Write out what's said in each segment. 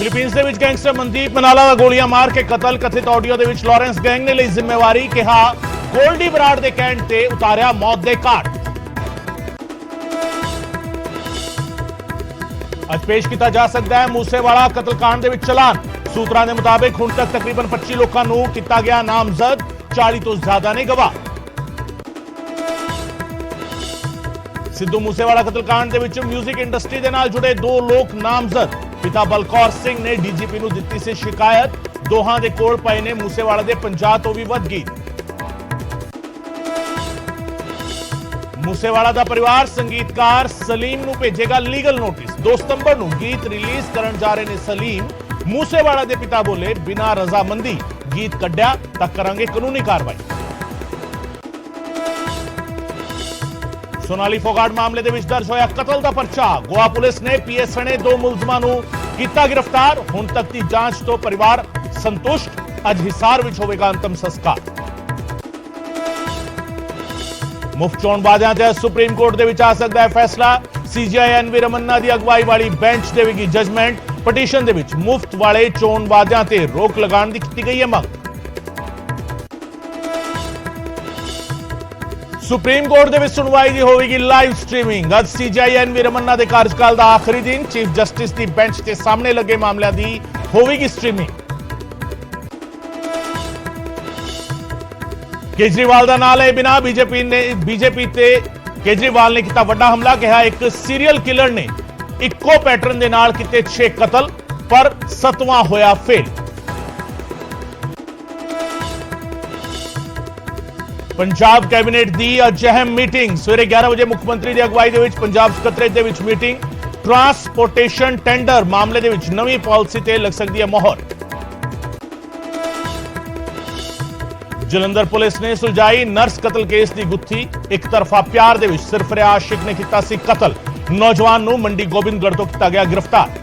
Philippines ਦੇ ਵਿੱਚ gangster Mandeep ਮਨਾਲਾ ਦਾ ਗੋਲੀਆਂ ਮਾਰ ਕੇ ਕਤਲ। ਕਥਿਤ ਆਡੀਓ ਦੇ ਵਿੱਚ ਲਾਰੈਂਸ ਗੈਂਗ ਨੇ ਲਈ ਜ਼ਿੰਮੇਵਾਰੀ, ਕਿਹਾ ਗੋਲਡੀ ਬਰਾੜ ਦੇ ਕਹਿਣ ਤੇ ਉਤਾਰਿਆ ਮੌਤ ਦੇ ਘਾਟ। ਅੱਜ ਪੇਸ਼ ਕੀਤਾ ਜਾ ਸਕਦਾ ਹੈ ਮੂਸੇਵਾਲਾ ਕਤਲकांड ਦੇ ਵਿੱਚ ਚਲਾਨ। ਸੂਤਰਾਂ ਦੇ ਮੁਤਾਬਿਕ ਹੁਣ ਤੱਕ ਤਕਰੀਬਨ 25 ਲੋਕਾਂ ਨੂੰ ਕੀਤਾ ਗਿਆ ਨਾਮਜ਼ਦ, 40 ਤੋਂ ਜ਼ਿਆਦਾ ਨੇ ਗਵਾਹ। ਸਿੱਧੂ ਮੂਸੇਵਾਲਾ ਕਤਲकांड ਦੇ ਵਿੱਚ ਮਿਊਜ਼ਿਕ ਇੰਡਸਟਰੀ ਦੇ ਨਾਲ ਜੁੜੇ 2 ਲੋਕ ਨਾਮਜ਼ਦ। ਪਿਤਾ ਬਲਕੌਰ ਸਿੰਘ ਨੇ ਡੀਜੀਪੀ ਨੂੰ ਦਿੱਤੀ ਸੀ ਸ਼ਿਕਾਇਤ। ਦੋਹਾਂ ਦੇ ਕੋਲ ਪਏ ਨੇ ਮੂਸੇਵਾਲਾ ਦੇ 50 ਤੋਂ ਵੀ ਵੱਧ ਗੀਤ। ਮੂਸੇਵਾਲਾ ਦਾ ਪਰਿਵਾਰ ਸੰਗੀਤਕਾਰ ਸਲੀਮ ਨੂੰ ਭੇਜੇਗਾ ਲੀਗਲ ਨੋਟਿਸ। 2 ਸਤੰਬਰ ਨੂੰ ਗੀਤ ਰਿਲੀਜ਼ ਕਰਨ ਜਾ ਰਹੇ ਨੇ ਸਲੀਮ। ਮੂਸੇਵਾਲਾ ਦੇ ਪਿਤਾ ਬੋਲੇ, ਬਿਨਾਂ ਰਜ਼ਾਮੰਦੀ ਗੀਤ ਕੱਢਿਆ ਤਾਂ ਕਰਾਂਗੇ ਕਾਨੂੰਨੀ ਕਾਰਵਾਈ। सोनाली फोगाट मामले ਦੇ ਵਿੱਚ ਦਰਜ ਹੋਇਆ ਕਤਲ ਦਾ ਪਰਚਾ। ਗੋਆ ਪੁਲਿਸ ਨੇ ਪੀਐਸ ਸਣੇ 2 ਮੁਲਜ਼ਮਾਂ ਨੂੰ ਕੀਤਾ ਗ੍ਰਿਫਤਾਰ। ਹੁਣ ਤੱਕ ਦੀ ਜਾਂਚ ਤੋਂ ਪਰਿਵਾਰ ਸੰਤੁਸ਼ਟ। ਅੱਜ ਹਿਸਾਰ ਵਿੱਚ ਹੋਵੇਗਾ ਅੰਤਮ ਸੰਸਕਾਰ। ਮੁਫਤ ਚੋਣਬਾਜ਼ਾਂ ਤੇ ਸੁਪਰੀਮ ਕੋਰਟ ਦੇ ਵਿੱਚ ਆ ਸਕਦਾ ਹੈ ਫੈਸਲਾ। ਸੀਜੀਆਈ ਐਨਵੀ ਰਮन्ना ਦੀ ਅਗਵਾਈ ਵਾਲੀ ਬੈਂਚ ਦੇਵੇਗੀ ਜਜਮੈਂਟ। ਪਟੀਸ਼ਨ ਦੇ ਵਿੱਚ ਮੁਫਤ ਵਾਲੇ ਚੋਣਬਾਜ਼ਾਂ ਤੇ ਰੋਕ ਲਗਾਉਣ ਦੀ ਕੀਤੀ ਗਈ ਹੈ ਮੰਗ। ਸੁਪਰੀਮ ਕੋਰਟ ਦੇ ਵਿੱਚ ਸੁਣਵਾਈ ਦੀ ਹੋਵੇਗੀ ਲਾਈਵ ਸਟ੍ਰੀਮਿੰਗ। ਅੱਜ ਸੀਜੀਆਈ ਐਨਵੀ ਰਮन्ना ਦੇ ਕਾਰਜਕਾਲ ਦਾ ਆਖਰੀ ਦਿਨ। ਚੀਫ ਜਸਟਿਸ ਦੀ ਬੈਂਚ ਦੇ ਸਾਹਮਣੇ ਲੱਗੇ ਮਾਮਲਿਆਂ ਦੀ ਹੋਵੇਗੀ ਸਟ੍ਰੀਮਿੰਗ। ਕੇਜਰੀਵਾਲ ਦਾ ਨਾਂ ਲਏ ਬਿਨਾਂ ਬੀਜੇਪੀ ਤੇ ਕੇਜਰੀਵਾਲ ਨੇ ਕੀਤਾ ਵੱਡਾ ਹਮਲਾ। ਕਿਹਾ ਇੱਕ ਸੀਰੀਅਲ ਕਿਲਰ ਨੇ ਇੱਕੋ ਪੈਟਰਨ ਦੇ ਨਾਲ ਕੀਤੇ 6 ਕਤਲ, ਪਰ 7ਵਾਂ ਹੋਇਆ ਫੇਲ। पंजाब कैबिनेट दी अज अहम मीटिंग। सवेरे 11 बजे मुख्यमंत्री की अगवाई दे विच पंजाब सकत्रेट दे विच मीटिंग। ट्रांसपोर्टेशन टेंडर मामले दे विच नवी पॉलिसी ते लग सकती है मोहर। जलंधर पुलिस ने सुलझाई नर्स कतल केस की गुत्थी। एक तरफा प्यार दे विच सिरफिरे आशिक ने किया सी कतल। नौजवान नूं मंडी गोबिंदगढ़ तो किया गया गिरफ्तार।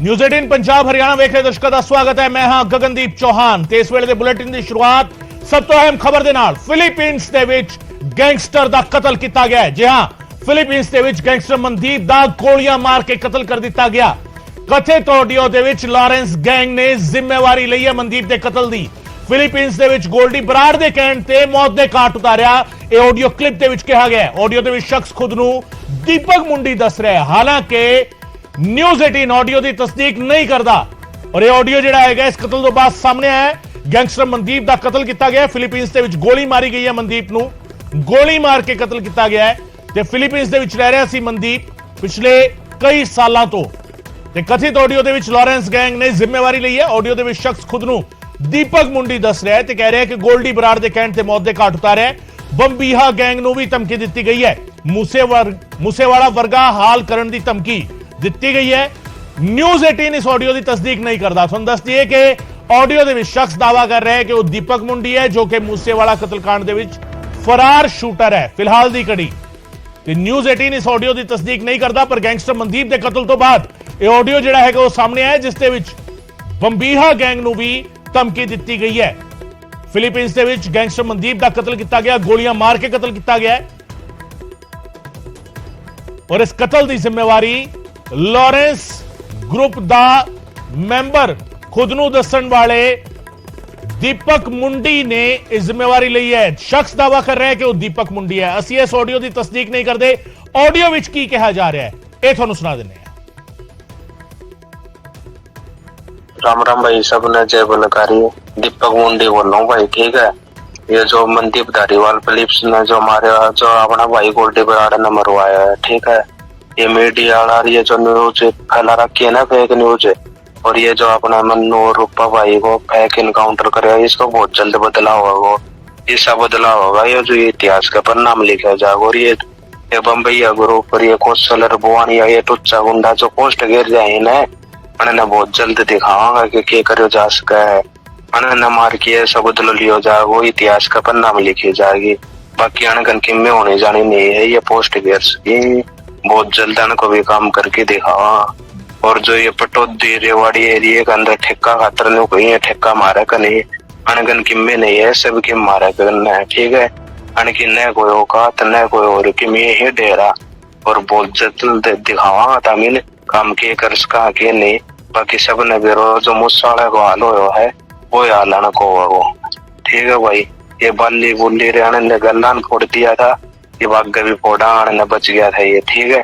न्यूज़ 18 पंजाब हरियाणा वेख रहे दर्शकों का स्वागत है। मैं हां गगनदीप चौहान ते इस वेले दे बुलेटिन दी शुरुआत सब तो अहम खबर दे नाल। फिलीपींस दे विच गैंगस्टर दा कतल किया गया है। जी हां, फिलीपींस दे विच गैंगस्टर मनदीप दा गोलियां मार के कतल कर दिता गया। कथित ऑडियो दे विच लॉरेंस गैंग ने जिम्मेवारी लई है मनदीप दे कतल दी। फिलीपींस दे विच गोल्डी बराड़ दे कहण ते मौत दे घाट उतारिया। यह ऑडियो क्लिप दे विच कहा गया है। ऑडियो दे विच शख्स खुद नूं दीपक मुंडी दस रहा है। हालांकि न्यूज़ 18 ऑडियो की तस्दीक नहीं करता और यह ऑडियो जिहड़ा है इस कतल तो बाद सामने आया है। गैंगस्टर मनदीप का कतल किया गया। फिलीपींस के गोली मारी गई है। मनदीप नूं गोली मार के कतल किया गया है ते फिलीपींस के रह रहा सी मनदीप पिछले कई सालों तो। कथित ऑडियो के लॉरेंस गैंग ने जिम्मेवारी ली है। ऑडियो के शख्स खुद नूं दीपक मुंडी दस रहा है ते कह रहा है कि गोल्डी बराड़ के कहण ते मौत के घाट उतारिया है। बंबीहा गैंग नूं भी धमकी दी गई है। मूसेवाला वर्गा हाल करने की धमकी दी गई है। न्यूज़ 18 इस ऑडियो की तस्दीक नहीं करता। तुहानूं दस दईए कि ऑडियो के शख्स दावा कर रहा है कि वह दीपक मुंडी है जो कि मूसेवाला कतलकांड के फरार शूटर है फिलहाल दी कड़ी। न्यूज़ 18 इस ऑडियो की तस्दीक नहीं करता, पर गैंगस्टर मनदीप के कतल तो बाद यह ऑडियो जिहड़ा है वो सामने आया जिस दे विच बंबीहा गैंग नूं भी धमकी दी गई है। फिलीपींस के गैंगस्टर मनदीप का कतल किया गया, गोलियां मार के कतल किया गया है और इस कतल की जिम्मेवारी लॉरेंस ग्रुप दा मैंबर खुद नूं दस्सण वाले दीपक मुंडी ने इस जिम्मेवारी ली है। शख्स दावा कर रहा है कि वह दीपक मुंडी है। असीं इस ऑडियो की तस्दीक नहीं करते। ऑडियो विच की कहा जा रहा है यह तुहानूं सुना दिंदे हां। राम राम भाई, सब ने जय बलकारी। दीपक मुंडी बोल रहा हूँ भाई, ठीक है। ये जो मनदीप धारीवाल फिलिप्स ने जो मारे, जो अपना भाई गोल्डी बराड़ ने मरवाया है, ठीक है। ये मीडिया और ये जो न्यूज फैला रखी है ना, फेक न्यूज, और ये जो अपना मन्नू और रूपा भाई को फेक इनकाउंटर करेगा, इसको बहुत जल्द बदलाव होगा। ऐसा बदलाव होगा ये जो इतिहास का परिणाम लिखा जाएगा। और ये बम्बईया ग्रुप और ये कौशलर बुआनिया, ये टुच्चा गुंडा जो पोस्ट गिर जाए ना, उन्हें बहुत जल्द दिखावागा कि क्या करो जा सका है। उन्हें मार के ऐसा बदल लिया जाएगा, वो इतिहास का परिणाम लिखी जाएगी। बाकी अनगन किम्मे होने जानी नहीं है। ये पोस्ट गिर सकी बहुत जल्द इनको भी काम करके दिखावा। और जो ये पटौदी रेवाड़ी एरिया के अंदर ठेका खातर नहीं कोई है, ठेका मारे का नहीं, अनगन किम्मे नहीं है, सब की मारे करना है, ठीक है। अनकी न कोई औकात न कोई और कि मैं ही डेरा और बहुत जल्द दिखावा तामीन काम के कर सका के नहीं। बाकी सब ने बेरो जो मुसाले को हाल हो है वो हाल आना को वो, ठीक है भाई। ये बाली बुल्ली रे ने गल्ला फोड़ दिया था, ये बाग भी फोड़ा आने ने बच गया था ये, ठीक है।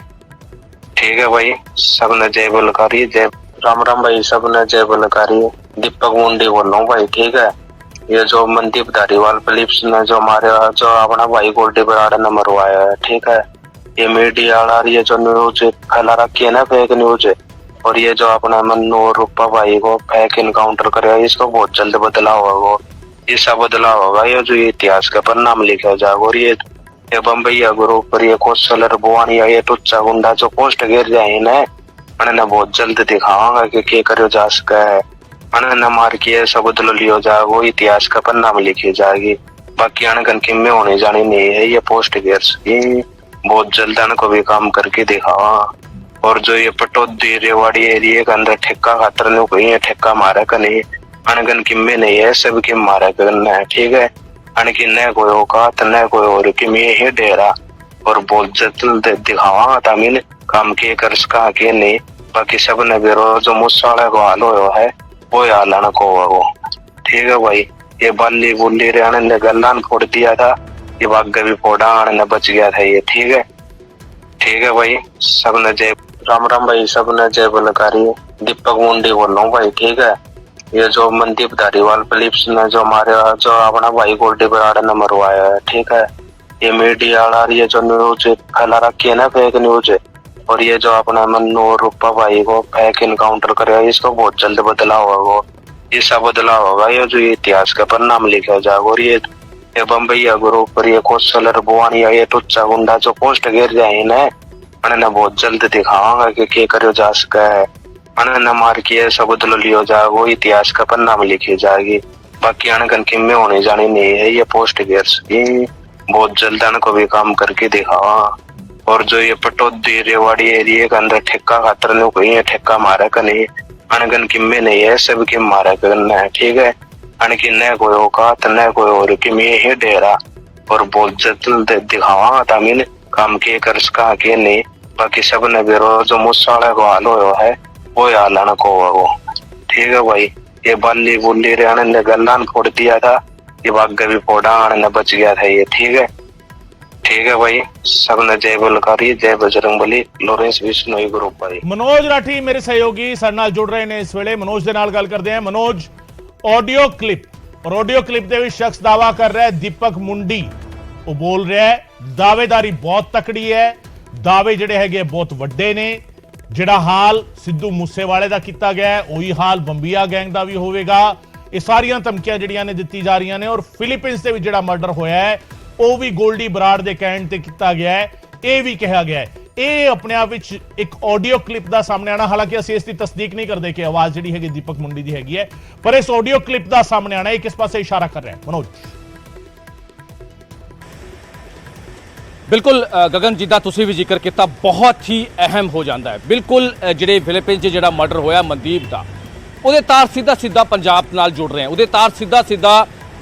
ठीक है भाई, सब ने जय बोलकारी, जय राम राम भाई, सब ने जय बोलकारी। दीपक मुंडी बोल रहा हूँ भाई, ठीक है। ये जो मनदीप धारीवाल फिलिप्स ने जो हमारे जो अपना भाई गोल्डी बराड़ ने मरवाया है, ठीक है। ये मीडिया वाला ये जो न्यूज फैला रखी है ना, फेक न्यूज, और ये जो अपना मन्नू और रूपा भाई को फेक इनकाउंटर करेगा, इसको बहुत जल्द बदलाव होगा। ऐसा बदलाव होगा ये जो इतिहास का परिणाम लिखा जाएगा। और ये बम्बैया ग्रुप पर ये कौशलर बुआनिया ये टुच्चा गुंडा जो पोस्ट गिर जाए ना, मैंने बहुत जल्द दिखाऊंगा कि क्या करो जा सका है। मैंने मार किया सब बदल लियो जाए, वो इतिहास का पन्ना लिखी जाएगी। बाकी अनगन किम्मे होने जानी नहीं है, ये पोस्ट गिर सकी बहुत जल्द इनको भी काम करके दिखावा। और जो ये पटौदी रेवाड़ी एरिया के अंदर ठेका खातर नहीं कोई है, ठेका मारे का नहीं, अनगन किम्मे नहीं है, सब की मारे करना है, ठीक है। अनकी न कोई औकात न कोई और कि मैं ही डेरा और बहुत जल्द दिखावा तामीन काम के कर सका के नहीं। बाकी सब ने बेरो जो मुसाले को हाल हो है वो हाल आना को वो, ठीक है भाई। ये बाली बुल्ली रे ने गल्ला फोड़ दिया था, ये बाग भी फोड़ा आने ने बच गया था ये, ठीक है। ठीक है भाई, सब ने जय राम राम भाई, सब ने जय बोलकारी। दीपक मुंडी बोल रहा हूँ भाई, ठीक है। ये जो मनदीप धारीवाल फिलिप्स ने जो हमारे जो अपना भाई गोल्डी बराड़ ने मरवाया है, ठीक है। ये मीडिया वाला ये जो न्यूज फैला रखी है ना, फेक न्यूज, और ये जो अपना मन्नू और रूपा भाई को फेक इनकाउंटर करेगा, इसको बहुत जल्द बदलाव होगा। ऐसा बदलाव होगा ये जो इतिहास का परिणाम लिखा जाएगा। और ये बम्बैया ग्रुप पर ये कौशलर बुआनिया ये टुच्चा गुंडा जो पोस्ट गिर जाए ना, मैंने बहुत जल्द दिखाऊंगा कि क्या करो जा सका है। मैंने मार किया सब बदल लियो जाए, वो इतिहास का पन्ना लिखी जाएगी। बाकी अनगन किम्मे होने जानी नहीं है, ये पोस्ट गिर सकी बहुत जल्द इनको भी काम करके दिखावा। और जो ये पटौदी रेवाड़ी एरिया के अंदर ठेका खातर नहीं कोई है, ठेका मारे का नहीं, अनगन किम्मे नहीं है, सब की मारे करना है, ठीक है। अनकी न कोई औकात न कोई और कि मैं ही डेरा और बहुत जल्द दिखावा तामीन काम के कर सका के नहीं। बाकी सब ने बेरो जो मुसाले को हाल हो है वो हाल आना को वो, ठीक है भाई। ये बाली बुल्ली रे ने गल्ला फोड़ दिया था, ये बाग भी फोड़ा आने ने बच गया था ये, ठीक है। ठीक है भाई, सब ने जय बोलकारी, जय बजरंगबली, लॉरेंस बिश्नोई ग्रुप भाई। मनोज राठी मेरे सहयोगी ਸਾਡੇ ਨਾਲ जुड़ रहे हैं इस वेले। मनोज ਦੇ ਨਾਲ ਗੱਲ ਕਰਦੇ हैं। मनोज, ऑडियो क्लिप और ऑडियो क्लिप ਦੇ ਵਿੱਚ शख्स दावा कर रहा है दीपक मुंडी, वो बोल रहा है दावेदारी बहुत तकड़ी है, दावे ਜਿਹੜੇ ਹੈਗੇ ਬਹੁਤ ਵੱਡੇ ਨੇ, ਜਿਹੜਾ ਹਾਲ ਸਿੱਧੂ ਮੂਸੇਵਾਲੇ ਦਾ ਕੀਤਾ ਗਿਆ ਹੈ ਉਹੀ ਹਾਲ ਬੰਬੀਆ ਗੈਂਗ ਦਾ ਵੀ ਹੋਵੇਗਾ। ਇਹ ਸਾਰੀਆਂ ਧਮਕੀਆਂ ਜਿਹੜੀਆਂ ਨੇ ਦਿੱਤੀ ਜਾ ਰਹੀਆਂ ਨੇ। ਔਰ ਫਿਲੀਪੀਨਸ ਦੇ ਵਿੱਚ ਜਿਹੜਾ ਮਰਡਰ ਹੋਇਆ ਹੈ ਉਹ ਵੀ ਗੋਲਡੀ ਬਰਾੜ ਦੇ ਕਹਿਣ ਤੇ ਕੀਤਾ ਗਿਆ ਹੈ, ਇਹ ਵੀ ਕਿਹਾ ਗਿਆ ਹੈ। ਇਹ ਆਪਣੇ ਆਪ ਵਿੱਚ ਇੱਕ ਆਡੀਓ ਕਲਿੱਪ ਦਾ ਸਾਹਮਣੇ ਆਣਾ, ਹਾਲਾਂਕਿ ਅਸੀਂ ਇਸ ਦੀ ਤਸਦੀਕ ਨਹੀਂ ਕਰਦੇ ਕਿ ਆਵਾਜ਼ ਜਿਹੜੀ ਹੈਗੀ ਦੀਪਕ ਮੁੰਡੀ ਦੀ ਹੈਗੀ ਹੈ, ਪਰ ਇਸ ਆਡੀਓ ਕਲਿੱਪ ਦਾ ਸਾਹਮਣੇ ਆਣਾ ਇਹ ਕਿਸ ਪਾਸੇ ਇਸ਼ਾਰਾ ਕਰ ਰਿਹਾ ਹੈ मनोज? बिल्कुल गगन, जिदा तुसी भी जिक्र किया बहुत ही अहम हो जाता है। बिल्कुल जिहड़े फिलिपीन च जिहड़ा मर्डर होया मनदीप का, उहदे तार सीधा सीधा पंजाब नाल जुड़ रहे हैं, उहदे तार सीधा सीधा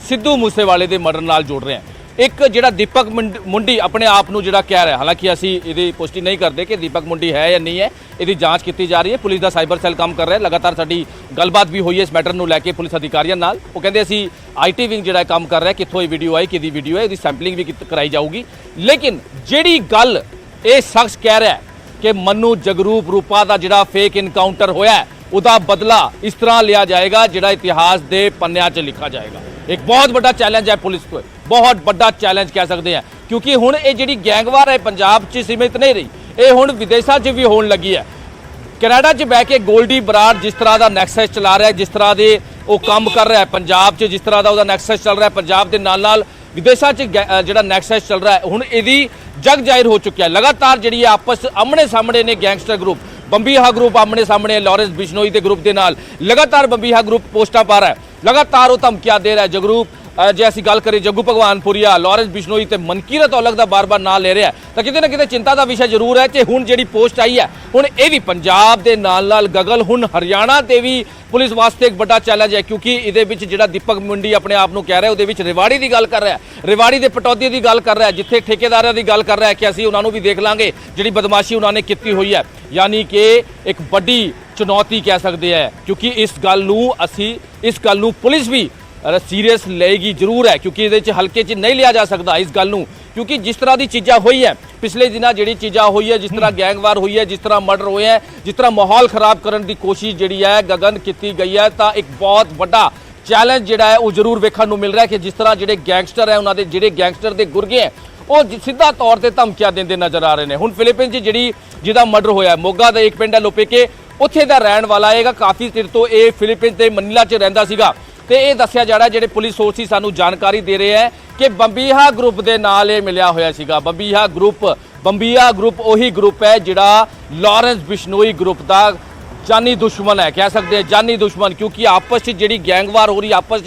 सिद्धू मूसेवाले दे मर्डर नाल जुड़ रहे हैं। एक जिहड़ा दीपक मुंडी अपने आप नूं जिहड़ा कह रहा है, हालांकि असी इहदी पुष्टि नहीं करते कि दीपक मुंडी है या नहीं है, इहदी जांच की जा रही है। पुलिस का साइबर सैल काम कर रहा है, लगातार साडी गलबात भी हुई है इस मैटर नूं लैके पुलिस अधिकारियों नाल। वो कहते असी IT विंग जिहड़ा काम कर रहा है, कित्थों ये वीडियो आई, किहदी वीडियो है, इहदी सैंपलिंग भी कराई जाऊगी। लेकिन जिहड़ी गल ये शख्स कह रहा है कि मन्नू जगरूप रूपा का जिहड़ा फेक इनकाउंटर होया है उसका बदला इस तरह लिया जाएगा जिहड़ा इतिहास के पन्नियां च लिखा जाएगा। एक बहुत बड़ा चैलेंज है पुलिस को, बहुत बड़ा चैलेंज कह सकते हैं, क्योंकि हुण ये जिहड़ी गैंगवार है पंजाब च सीमित नहीं रही, ये हुण विदेशों च भी होने लगी है। कनाडा च बह के गोल्डी बराड़ जिस तरह का नैक्सस चला रहा है, जिस तरह के वो काम कर रहा है पंजाब च, जिस तरह का नैक्सस चल रहा है पंजाब के नाल नाल विदेशों च जिहड़ा नैक्सस चल रहा है, हुण इहदी जग जाहिर हो चुकी है। लगातार जिहड़ी आपस आमने सामने ने गैंगस्टर ग्रुप, बंबीहा ग्रुप आमने सामने लॉरेंस बिश्नोई के ग्रुप के नाल लगातार बंबीहा ग्रुप पोस्टां पा रहा है, लगातार वो धमकियां दे रहा है। जगरूप ਜੇ ਅਸੀਂ ਗੱਲ ਕਰੀਏ ਜੱਗੂ ਭਗਵਾਨਪੁਰੀਆ, ਲਾਰੈਂਸ ਬਿਸ਼ਨੋਈ ਤੇ ਮਨਕੀਰਤ ਔਲਖ ਦਾ ਬਾਰ-ਬਾਰ ਨਾਂ ਲੈ ਰਿਹਾ ਤਾਂ ਕਿਤੇ ਨਾ ਕਿਤੇ ਚਿੰਤਾ ਦਾ ਵਿਸ਼ਾ ਜ਼ਰੂਰ ਹੈ ਕਿ ਹੁਣ ਜਿਹੜੀ ਪੋਸਟ ਆਈ ਹੈ ਹੁਣ ਇਹ ਵੀ ਪੰਜਾਬ ਦੇ ਨਾਲ-ਨਾਲ ਗਗਨ ਹੁਣ ਹਰਿਆਣਾ ਤੇ ਵੀ ਪੁਲਿਸ ਵਾਸਤੇ ਇੱਕ ਵੱਡਾ ਚੈਲੰਜ ਹੈ, ਕਿਉਂਕਿ ਇਹਦੇ ਵਿੱਚ ਜਿਹੜਾ ਦੀਪਕ ਮੁੰਡੀ ਆਪਣੇ ਆਪ ਨੂੰ ਕਹਿ ਰਿਹਾ ਉਹਦੇ ਵਿੱਚ ਰਿਵਾੜੀ ਦੀ ਗੱਲ ਕਰ ਰਿਹਾ, ਰਿਵਾੜੀ ਦੇ ਪਟੌਦੀ ਦੀ ਗੱਲ ਕਰ ਰਿਹਾ, ਜਿੱਥੇ ਠੇਕੇਦਾਰਾਂ ਦੀ ਗੱਲ ਕਰ ਰਿਹਾ ਕਿ ਅਸੀਂ ਉਹਨਾਂ ਨੂੰ ਵੀ ਦੇਖ ਲਾਂਗੇ ਜਿਹੜੀ ਬਦਮਾਸ਼ੀ ਉਹਨਾਂ ਨੇ ਕੀਤੀ ਹੋਈ ਹੈ। ਯਾਨੀ ਕਿ ਇੱਕ ਵੱਡੀ ਚੁਣੌਤੀ ਕਹਿ ਸਕਦੇ ਹੈ, ਕਿਉਂਕਿ ਇਸ ਗੱਲ ਨੂੰ ਪੁਲਿਸ ਵੀ ਸੀਰੀਅਸ ਲਏਗੀ ਜ਼ਰੂਰ ਹੈ, ਕਿਉਂਕਿ ਇਹਦੇ 'ਚ ਹਲਕੇ 'ਚ ਨਹੀਂ ਲਿਆ ਜਾ ਸਕਦਾ ਇਸ ਗੱਲ ਨੂੰ, ਕਿਉਂਕਿ ਜਿਸ ਤਰ੍ਹਾਂ ਦੀ ਚੀਜ਼ਾਂ ਹੋਈ ਹੈ ਪਿਛਲੇ ਦਿਨਾਂ ਜਿਹੜੀ ਚੀਜ਼ਾਂ ਹੋਈ ਹੈ, ਜਿਸ ਤਰ੍ਹਾਂ ਗੈਂਗਵਾਰ ਹੋਈ ਹੈ, ਜਿਸ ਤਰ੍ਹਾਂ ਮਰਡਰ ਹੋਏ ਹੈ, ਜਿਸ ਤਰ੍ਹਾਂ ਮਾਹੌਲ ਖਰਾਬ ਕਰਨ ਦੀ ਕੋਸ਼ਿਸ਼ ਜਿਹੜੀ ਹੈ ਗਗਨ ਕੀਤੀ ਗਈ ਹੈ, ਤਾਂ ਇੱਕ ਬਹੁਤ ਵੱਡਾ ਚੈਲੰਜ ਜਿਹੜਾ ਹੈ ਉਹ ਜ਼ਰੂਰ ਵੇਖਣ ਨੂੰ ਮਿਲ ਰਿਹਾ ਕਿ ਜਿਸ ਤਰ੍ਹਾਂ ਜਿਹੜੇ ਗੈਂਗਸਟਰ ਹੈ ਉਹਨਾਂ ਦੇ ਜਿਹੜੇ ਗੈਂਗਸਟਰ ਦੇ ਗੁਰਗੇ ਹੈ ਉਹ ਸਿੱਧਾ ਤੌਰ ਤੇ ਧਮਕੀਆਂ ਦਿੰਦੇ ਨਜ਼ਰ ਆ ਰਹੇ ਨੇ। ਹੁਣ ਫਿਲੀਪੀਨ 'ਚ ਜਿਹਦਾ ਮਰਡਰ ਹੋਇਆ, ਮੋਗਾ ਦਾ ਇੱਕ ਪਿੰਡ ਹੈ ਲੋਪੇਕੇ, ਉੱਥੇ ਦਾ ਰਹਿਣ ਵਾਲਾ ਹੈਗਾ, ਕਾਫੀ ਚਿਰ ਤੋਂ ਇਹ ਫਿਲੀਪੀਨ ਤੇ ਮਨੀਲਾ 'ਚ ਰਹਿੰਦਾ ਸੀਗਾ ਤੇ ਇਹ ਦੱਸਿਆ ਜਾ ਰਿਹਾ ਜਿਹੜੇ ਪੁਲਿਸ ਸੋਰਸਿਸ ਸਾਨੂੰ ਜਾਣਕਾਰੀ ਦੇ ਰਹੇ ਹੈ ਕਿ ਬੰਬੀਹਾ ਗਰੁੱਪ ਦੇ ਨਾਲ ਇਹ ਮਿਲਿਆ ਹੋਇਆ ਸੀਗਾ। ਬੰਬੀਹਾ ਗਰੁੱਪ ਉਹੀ ਗਰੁੱਪ ਹੈ ਜਿਹੜਾ ਲਾਰੈਂਸ ਬਿਸ਼ਨੋਈ ਗਰੁੱਪ ਦਾ ਜਾਨੀ ਦੁਸ਼ਮਣ ਹੈ, ਕਹਿ ਸਕਦੇ ਹਾਂ ਜਾਨੀ ਦੁਸ਼ਮਣ, ਕਿਉਂਕਿ ਆਪਸ 'ਚ ਜਿਹੜੀ ਗੈਂਗਵਾਰ ਹੋ ਰਹੀ, ਆਪਸ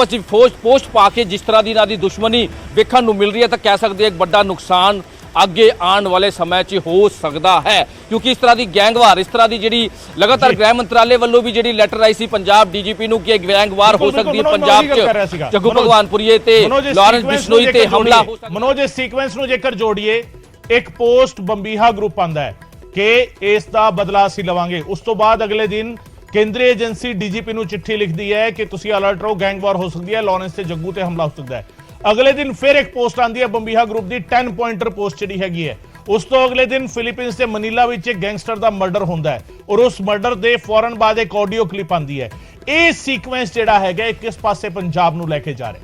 'ਚ ਪੋਸਟ ਪਾ ਕੇ ਜਿਸ ਤਰ੍ਹਾਂ ਦੀ ਇਹਨਾਂ ਦੀ ਦੁਸ਼ਮਣੀ ਵੇਖਣ ਨੂੰ ਮਿਲ ਰਹੀ ਹੈ ਤਾਂ ਕਹਿ ਸਕਦੇ ਇੱਕ ਵੱਡਾ ਨੁਕਸਾਨ ਅੱਗੇ ਆਉਣ ਵਾਲੇ ਸਮੇਂ 'ਚ ਹੋ ਸਕਦਾ ਹੈ, ਕਿਉਂਕਿ ਇਸ ਤਰ੍ਹਾਂ ਦੀ ਗੈਂਗਵਾਰ, ਇਸ ਤਰ੍ਹਾਂ ਦੀ ਜਿਹੜੀ ਲਗਾਤਾਰ ਗ੍ਰਹਿ ਮੰਤਰਾਲੇ ਵੱਲੋਂ ਵੀ ਜਿਹੜੀ ਲੈਟਰ ਆਈ ਸੀ ਪੰਜਾਬ ਡੀਜੀਪੀ ਨੂੰ ਕਿ ਗੈਂਗਵਾਰ ਹੋ ਸਕਦੀ ਹੈ ਪੰਜਾਬ 'ਚ, ਜੱਗੂ ਭਗਵਾਨਪੁਰੀਏ ਤੇ ਲਾਰੈਂਸ ਬਿਸ਼ਨੋਈ ਤੇ ਹਮਲਾ ਹੋ ਸਕਦਾ। ਮਨੋਜ ਇਸ ਸੀਕੁਐਂਸ ਨੂੰ ਜੇਕਰ ਜੋੜੀਏ, ਇੱਕ ਪੋਸਟ ਬੰਬੀਹਾ ਗਰੁੱਪ ਆਂਦਾ ਹੈ ਕਿ ਇਸ ਦਾ ਬਦਲਾ ਅਸੀਂ ਲਵਾਂਗੇ, ਉਸ ਤੋਂ ਬਾਅਦ ਅਗਲੇ ਦਿਨ ਕੇਂਦਰੀ ਏਜੰਸੀ ਡੀਜੀਪੀ ਨੂੰ ਚਿੱਠੀ ਲਿਖਦੀ ਹੈ ਕਿ ਤੁਸੀਂ ਅਲਰਟ ਰਹੋ, ਗੈਂਗਵਾਰ ਹੋ ਸਕਦੀ ਹੈ, ਲਾਰੈਂਸ ਤੇ ਜੱਗੂ ਤੇ ਹਮਲਾ ਹੋ ਸਕਦਾ ਹੈ। ਅਗਲੇ ਦਿਨ ਫਿਰ ਇੱਕ ਪੋਸਟ ਆਂਦੀ ਹੈ ਬੰਬੀਹਾ ਗਰੁੱਪ ਦੀ 10 ਪੁਆਇੰਟਰ ਪੋਸਟ ਜਿਹੜੀ ਹੈਗੀ ਹੈ, ਉਸ ਤੋਂ ਅਗਲੇ ਦਿਨ ਫਿਲੀਪੀਨਸ ਦੇ ਮਨੀਲਾ ਵਿੱਚ ਇੱਕ ਗੈਂਗਸਟਰ ਦਾ ਮਰਡਰ ਹੁੰਦਾ ਹੈ ਔਰ ਉਸ ਮਰਡਰ ਦੇ ਫੌਰਨ ਬਾਅਦ ਇੱਕ ਆਡੀਓ ਕਲਿੱਪ ਆਂਦੀ ਹੈ। ਇਹ ਸੀਕੁਐਂਸ ਜਿਹੜਾ ਹੈਗਾ ਇਹ ਕਿਸ ਪਾਸੇ ਪੰਜਾਬ ਨੂੰ ਲੈ ਕੇ ਜਾ ਰਿਹਾ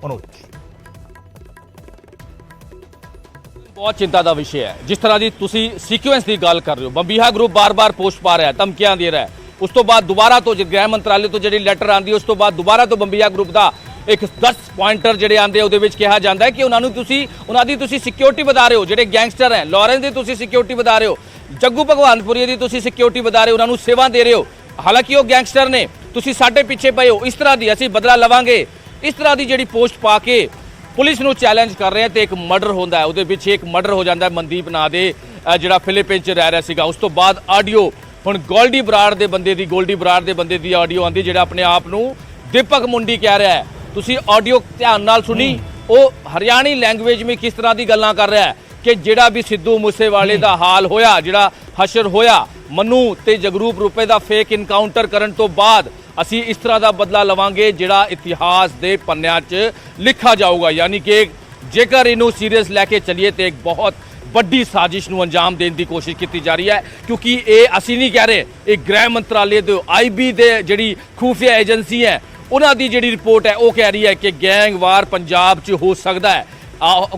ਮਨੋਜ? ਬਹੁਤ ਚਿੰਤਾ ਦਾ ਵਿਸ਼ਾ ਹੈ ਜਿਸ ਤਰ੍ਹਾਂ ਦੀ ਤੁਸੀਂ ਸੀਕੁਐਂਸ ਦੀ ਗੱਲ ਕਰ ਰਹੇ ਹੋ। ਬੰਬੀਹਾ ਗਰੁੱਪ ਬਾਰ-ਬਾਰ ਪੋਸਟ ਪਾ ਰਿਹਾ, ਧਮਕੀਆਂ ਦੇ ਰਿਹਾ, ਉਸ ਤੋਂ ਬਾਅਦ ਦੁਬਾਰਾ ਤੋਂ ਗ੍ਰਹਿ ਮੰਤਰਾਲੇ ਤੋਂ ਜਿਹੜੀ ਲੈਟਰ ਆਂਦੀ ਉਸ ਤੋਂ ਬਾਅਦ ਦੁਬਾਰਾ ਤੋਂ ਬੰਬੀਹਾ ਗਰੁੱਪ ਦਾ ਇੱਕ 10 ਪੁਆਇੰਟਰ ਜਿਹੜੇ ਆਂਦੇ ਉਹਦੇ ਵਿੱਚ ਕਿਹਾ ਜਾਂਦਾ ਹੈ ਕਿ ਉਹਨਾਂ ਦੀ ਤੁਸੀਂ ਸਿਕਿਉਰਿਟੀ ਵਧਾ ਰਹੇ ਹੋ, ਜਿਹੜੇ ਗੈਂਗਸਟਰ ਹੈ ਲਾਰੈਂਸ ਦੀ ਤੁਸੀਂ ਸਿਕਿਉਰਿਟੀ ਵਧਾ ਰਹੇ ਹੋ, ਜੱਗੂ ਭਗਵਾਨਪੁਰੀਆ ਦੀ ਤੁਸੀਂ ਸਿਕਿਉਰਿਟੀ ਵਧਾ ਰਹੇ ਹੋ, ਉਹਨਾਂ ਨੂੰ ਸੇਵਾ ਦੇ ਰਹੇ ਹੋ, ਹਾਲਾਂਕਿ ਉਹ ਗੈਂਗਸਟਰ ਨੇ, ਤੁਸੀਂ ਸਾਡੇ ਪਿੱਛੇ ਪਏ ਹੋ, ਇਸ ਤਰ੍ਹਾਂ ਦੀ ਅਸੀਂ ਬਦਲਾ ਲਵਾਂਗੇ, ਇਸ ਤਰ੍ਹਾਂ ਦੀ ਜਿਹੜੀ ਪੋਸਟ ਪਾ ਕੇ ਪੁਲਿਸ ਨੂੰ ਚੈਲੰਜ ਕਰ ਰਹੇ ਤੇ ਇੱਕ ਮਰਡਰ ਹੁੰਦਾ ਹੈ, ਉਹਦੇ ਵਿੱਚ ਇੱਕ ਮਰਡਰ ਹੋ ਜਾਂਦਾ ਹੈ ਮਨਦੀਪ ਨਾਂ ਦੇ ਜਿਹੜਾ ਫਿਲੀਪੀਨ 'ਚ ਰਹਿ ਰਿਹਾ ਸੀਗਾ। ਉਸ ਤੋਂ ਬਾਅਦ ਆਡੀਓ ਹੁਣ ਗੋਲਡੀ ਬਰਾੜ ਦੇ ਬੰਦੇ ਦੀ ਆਡੀਓ ਆਂਦੀ ਜਿਹੜਾ ਆਪਣੇ ਆਪ ਨੂੰ ਦੀਪਕ ਮੁੰਡੀ ਕਹਿ ਰਿਹਾ ਹੈ। ਤੁਸੀਂ ਆਡੀਓ ਧਿਆਨ ਨਾਲ ਸੁਣੀ, ਉਹ ਹਰਿਆਣੀ ਲੈਂਗੁਏਜ ਵਿੱਚ ਕਿਸ ਤਰ੍ਹਾਂ ਦੀ ਗੱਲਾਂ ਕਰ ਰਿਹਾ ਹੈ ਕਿ ਜਿਹੜਾ ਵੀ ਸਿੱਧੂ ਮੂਸੇਵਾਲੇ ਦਾ ਹਾਲ ਹੋਇਆ, ਜਿਹੜਾ ਹਸ਼ਰ ਹੋਇਆ, ਮਨੂ ਤੇ ਜਗਰੂਪ ਰੁਪਏ ਦਾ ਫੇਕ ਇਨਕਾਊਂਟਰ ਕਰਨ ਤੋਂ ਬਾਅਦ ਅਸੀਂ ਇਸ ਤਰ੍ਹਾਂ ਦਾ ਬਦਲਾ ਲਵਾਂਗੇ ਜਿਹੜਾ ਇਤਿਹਾਸ ਦੇ ਪੰਨਿਆਂ 'ਚ ਲਿਖਿਆ ਜਾਊਗਾ। ਯਾਨੀ ਕਿ ਜੇਕਰ ਇਹਨੂੰ ਸੀਰੀਅਸ ਲੈ ਕੇ ਚੱਲੀਏ ਤੇ ਇੱਕ ਬਹੁਤ ਵੱਡੀ ਸਾਜ਼ਿਸ਼ ਨੂੰ ਅੰਜਾਮ ਦੇਣ ਦੀ ਕੋਸ਼ਿਸ਼ ਕੀਤੀ ਜਾ ਰਹੀ ਹੈ, ਕਿਉਂਕਿ ਇਹ ਅਸੀਂ ਨਹੀਂ ਕਹਿ ਰਹੇ, ਇਹ ਗ੍ਰਹਿ ਮੰਤਰਾਲੇ ਦੇ IB ਦੇ ਜਿਹੜੀ ਖੂਫੀਆ ਏਜੰਸੀ ਹੈ ਉਹਨਾਂ ਦੀ ਜਿਹੜੀ ਰਿਪੋਰਟ ਹੈ ਉਹ ਕਹਿ ਰਹੀ ਹੈ ਕਿ ਗੈਂਗਵਾਰ ਪੰਜਾਬ 'ਚ ਹੋ ਸਕਦਾ ਹੈ।